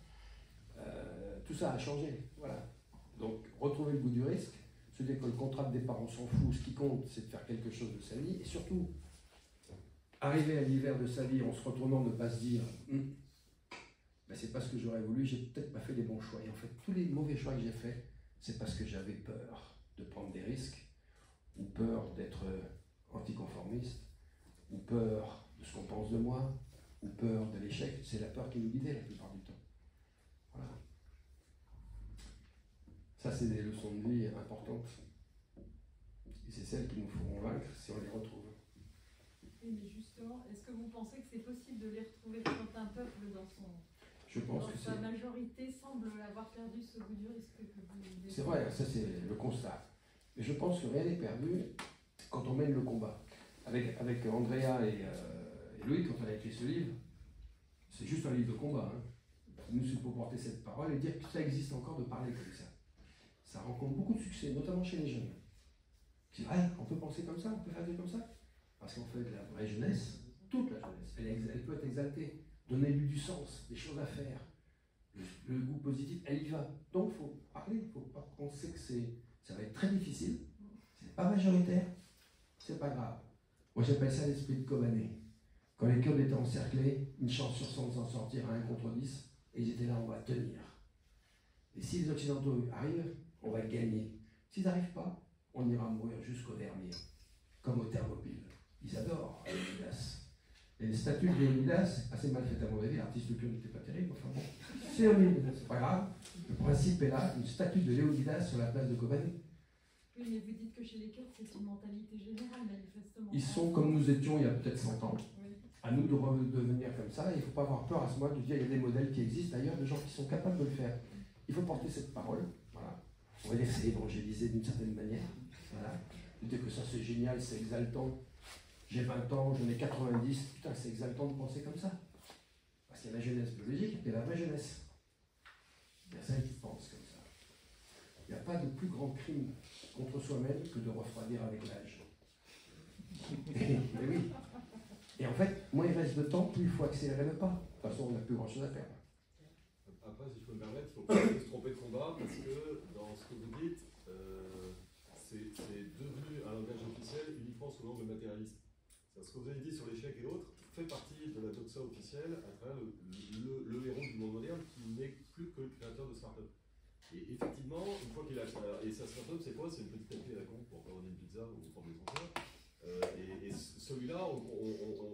Tout ça a changé. Voilà. Donc, retrouver le goût du risque, se dire que le contrat des parents s'en fout, ce qui compte, c'est de faire quelque chose de sa vie, et surtout, arriver à l'hiver de sa vie en se retournant, ne pas se dire ben, c'est pas ce que j'aurais voulu, j'ai peut-être pas fait les bons choix. Et en fait, tous les mauvais choix que j'ai faits, c'est parce que j'avais peur de prendre des risques, ou peur d'être anticonformiste, ou peur de ce qu'on pense de moi, ou peur de l'échec. C'est la peur qui nous guidait la plupart du temps. Voilà. Ça, c'est des leçons de vie importantes. Et c'est celles qui nous feront vaincre si on les retrouve. Oui, mais justement, est-ce que vous pensez que c'est possible de les retrouver quand un peuple dans sa majorité semble avoir perdu ce goût du risque que vous... C'est vrai, ça c'est le constat. Mais je pense que rien n'est perdu quand on mène le combat. Avec Andrea et Louis, quand on a écrit ce livre, c'est juste un livre de combat. Hein. Nous, c'est pour porter cette parole et dire que ça existe encore de parler comme ça. Ça rencontre beaucoup de succès, notamment chez les jeunes. Qui disent, ah, on peut penser comme ça, on peut faire comme ça. Parce qu'en fait, la vraie jeunesse, toute la jeunesse, elle peut être exaltée, donner-lui du sens, des choses à faire, le goût positif, elle y va. Donc il faut parler, il ne faut pas penser que ça va être très difficile, c'est pas majoritaire, c'est pas grave. Moi j'appelle ça l'esprit de Kobané. Quand les Kurdes étaient encerclés, une chance sur 100 de s'en sortir à 1 contre 10, et ils étaient là, on va tenir. Et si les Occidentaux arrivent, on va gagner. S'ils n'arrivent pas, on ira mourir jusqu'au dernier, comme au Thermopyles. Ils adorent Léonidas. Et les statues de Léonidas, assez mal faites à mon avis, l'artiste kurde n'était pas terrible, enfin bon, c'est horrible, c'est pas grave. Le principe est là, une statue de Léonidas sur la place de Kobané. Oui, mais vous dites que chez les Kurdes, c'est une mentalité générale, manifestement. Ils sont comme nous étions il y a peut-être 100 ans. Oui. À nous de redevenir comme ça, il ne faut pas avoir peur à ce moment de dire il y a des modèles qui existent d'ailleurs, de gens qui sont capables de le faire. Il faut porter cette parole, voilà. On va dire que c'est évangéliser d'une certaine manière, voilà. De dire que ça c'est génial, c'est exaltant. J'ai 20 ans, j'en ai 90, putain c'est exaltant de penser comme ça. Parce qu'il y a la jeunesse biologique et la vraie jeunesse. Il y a celle qui pense comme ça. Il n'y a pas de plus grand crime contre soi-même que de refroidir avec l'âge. Mais oui. Et en fait, moins il reste de temps, plus il faut accélérer le pas. De toute façon, on n'a plus grand-chose à perdre. Après, si je peux me permettre, il ne faut pas se tromper de combat, parce que dans ce que vous dites, c'est devenu un langage officiel uniquement sous l'angle matérialiste. Ce que vous avez dit sur l'échec et autres fait partie de la doxa officielle à travers le héros du monde moderne qui n'est plus que le créateur de start-up. Et effectivement, une fois qu'il a et sa start-up, c'est quoi? C'est une petite appli à la con pour commander une pizza ou prendre des enfants. Et celui-là,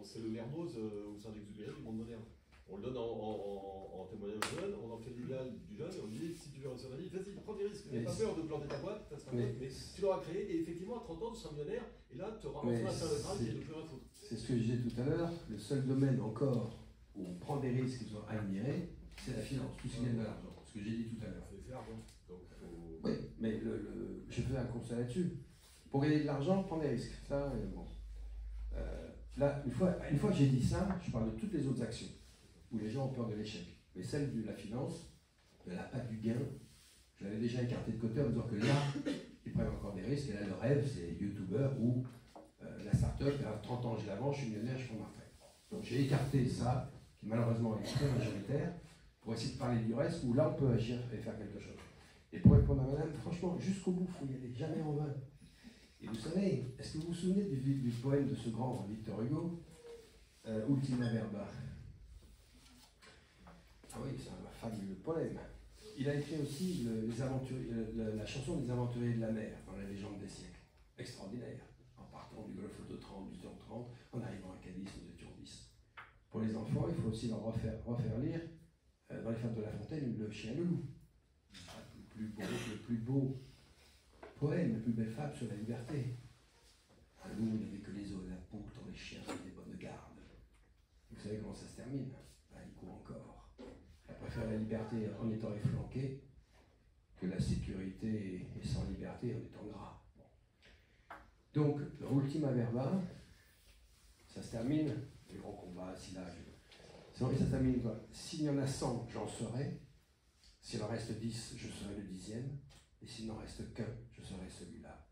c'est le Mermoz ou Saint-Exupéry du monde moderne. On le donne en témoignage aux jeunes, on en fait l'idéal du jeune et on lui dit si tu veux réussir ta vie, vas-y, prends des risques, n'aie pas peur de planter ta boîte, mais tu l'auras créé et effectivement à 30 ans tu seras millionnaire et là tu auras enfin un travail qui est de plus rien foutre. C'est ce que je disais tout à l'heure, le seul domaine encore où on prend des risques qui sont admirés, c'est la finance, tout ce qui vient de l'argent, ce que j'ai dit tout à l'heure. C'est l'argent. Oui, mais je fais un constat là-dessus. Pour gagner de l'argent, prends des risques. Ça, bon. Là, une fois que j'ai dit ça, je parle de toutes les autres actions où les gens ont peur de l'échec. Mais celle de la finance, de la patte du gain, je l'avais déjà écarté de côté en disant que là, ils prennent encore des risques. Et là, le rêve, c'est youtubeur ou la start-up, à 30 ans, je l'avance, je suis millionnaire, je prends ma retraite. Donc j'ai écarté ça, qui malheureusement est très majoritaire, pour essayer de parler du reste, où là, on peut agir et faire quelque chose. Et pour répondre à madame, franchement, jusqu'au bout, il faut y aller, jamais en vain. Et vous savez, est-ce que vous vous souvenez du poème de ce grand Victor Hugo, Ultima Verba? Ah oui, c'est un fabuleux poème. Il a écrit aussi la chanson des aventuriers de la mer, dans la légende des siècles. Extraordinaire. En partant du golfe d'Otrante, du 30, en arrivant à Cadiz, nous étions 10. Pour les enfants, il faut aussi leur refaire lire, dans les Fables de La Fontaine, Le Chien et le Loup. Le plus beau poème, la plus belle fable sur la liberté. Un loup n'avait que les os et la peau, tant les chiens avaient des bonnes gardes. Vous savez comment ça se termine? Il court encore. Il préfère la liberté en étant efflanqué que la sécurité et sans liberté en étant gras. Donc, Ultima Verba, ça se termine, les grands combats, silage. Ça se termine quoi? S'il y en a 100, j'en serai. S'il en reste 10, je serai le 10e. Et s'il n'en reste qu'un, je serai celui-là.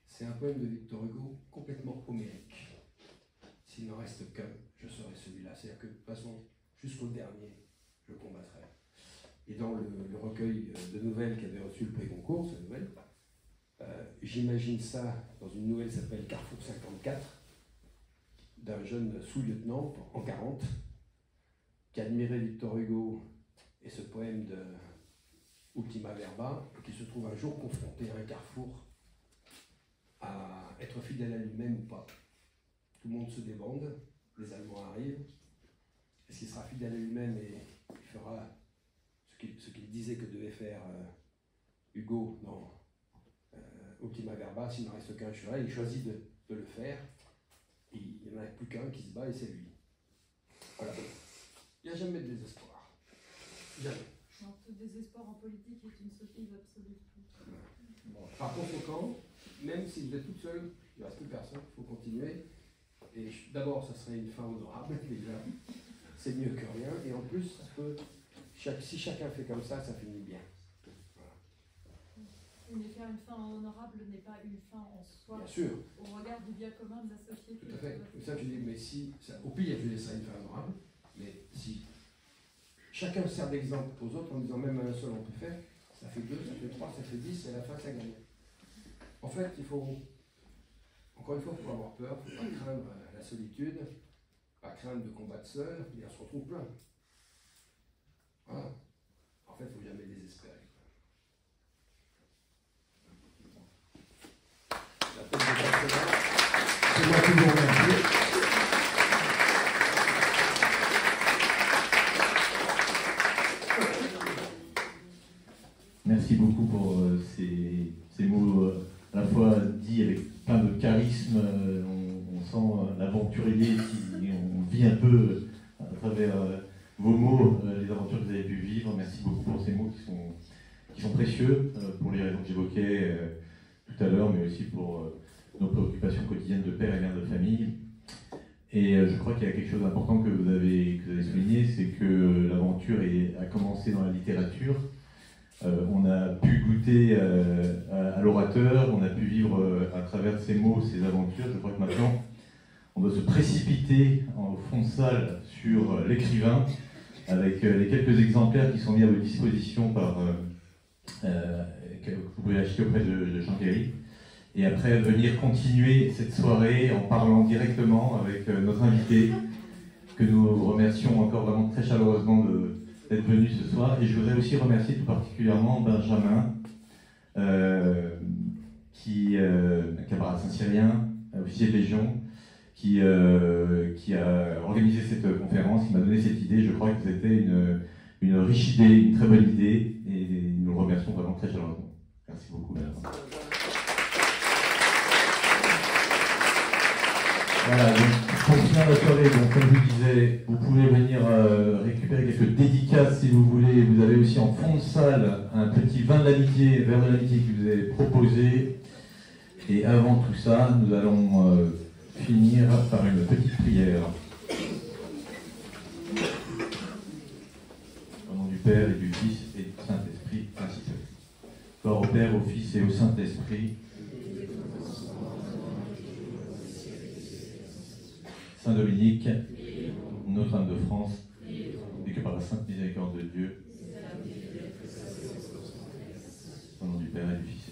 C'est un poème de Victor Hugo complètement homérique. S'il n'en reste qu'un, je serai celui-là. C'est-à-dire que de toute façon, jusqu'au dernier, je combattrai. Et dans le recueil de nouvelles qui avait reçu le prix Goncourt, cette nouvelle, j'imagine ça dans une nouvelle qui s'appelle Carrefour 54, d'un jeune sous-lieutenant en 40, qui admirait Victor Hugo et ce poème de Ultima Verba, et qui se trouve un jour confronté à un carrefour, à être fidèle à lui-même ou pas. Tout le monde se débande, les Allemands arrivent. Est-ce qu'il sera fidèle à lui-même et il fera ce qu'il disait que devait faire Hugo dans Ultima Verba? S'il n'en reste qu'un, je suis là. Il choisit de le faire. Et il n'y en a plus qu'un qui se bat et c'est lui. Voilà. Il n'y a jamais de désespoir. Jamais. Alors, tout désespoir en politique est une sottise absolue. Bon. Par conséquent, même si vous êtes toute seule, il ne reste plus personne, il faut continuer. Et d'abord, ça serait une fin honorable, déjà. C'est mieux que rien. Et en plus, si chacun fait comme ça, ça finit bien. Voilà. Mais faire une fin honorable n'est pas une fin en soi. Bien sûr. Au regard du bien commun de la société. Tout à fait. C'est ça que je dis, mais si, au pire, je laisserai une fin honorable, mais si chacun sert d'exemple aux autres en disant même un seul on peut faire, ça fait 2, ça fait 3, ça fait 10, et à la fin ça gagne. En fait, encore une fois, il ne faut pas avoir peur, il ne faut pas craindre la solitude, pas craindre de combattre seul, et on se retrouve plein. Voilà. En fait, il ne faut jamais désespérer. C'est moi qui vous remercie. Merci beaucoup pour ces mots à la fois dits avec plein de charisme. On sent l'aventurier on vit un peu à travers vos mots, les aventures que vous avez pu vivre. Merci beaucoup pour ces mots qui sont précieux pour les raisons que j'évoquais tout à l'heure, mais aussi pour nos préoccupations quotidiennes de père et mère de famille. Et je crois qu'il y a quelque chose d'important que vous avez souligné, c'est que l'aventure a commencé dans la littérature. On a pu goûter à l'orateur, on a pu vivre à travers ses mots, ses aventures. Je crois que maintenant, on doit se précipiter au fond de salle sur l'écrivain, avec les quelques exemplaires qui sont mis à votre disposition que vous pouvez acheter auprès de Jean Guéry. Et après, venir continuer cette soirée en parlant directement avec notre invité, que nous remercions encore vraiment très chaleureusement d'être venu ce soir. Et je voudrais aussi remercier tout particulièrement Benjamin, camarade Saint-Cyrien, officier de Légion, qui a organisé cette conférence, qui m'a donné cette idée. Je crois que c'était une riche idée, une très bonne idée, et nous le remercions vraiment très chaleureusement. Merci beaucoup, Benjamin. Voilà, donc pour finir la soirée, donc, comme je vous disais, vous pouvez venir récupérer quelques dédicaces si vous voulez. Vous avez aussi en fond de salle un petit vin de l'amitié, verre de l'amitié qui vous est proposé. Et avant tout ça, nous allons finir par une petite prière. Au nom du Père et du Fils et du Saint-Esprit, ainsi soit. Gloire au Père, au Fils et au Saint-Esprit. Saint Dominique, Notre-Dame de France, et que par la sainte miséricorde de Dieu, au nom du Père et du Fils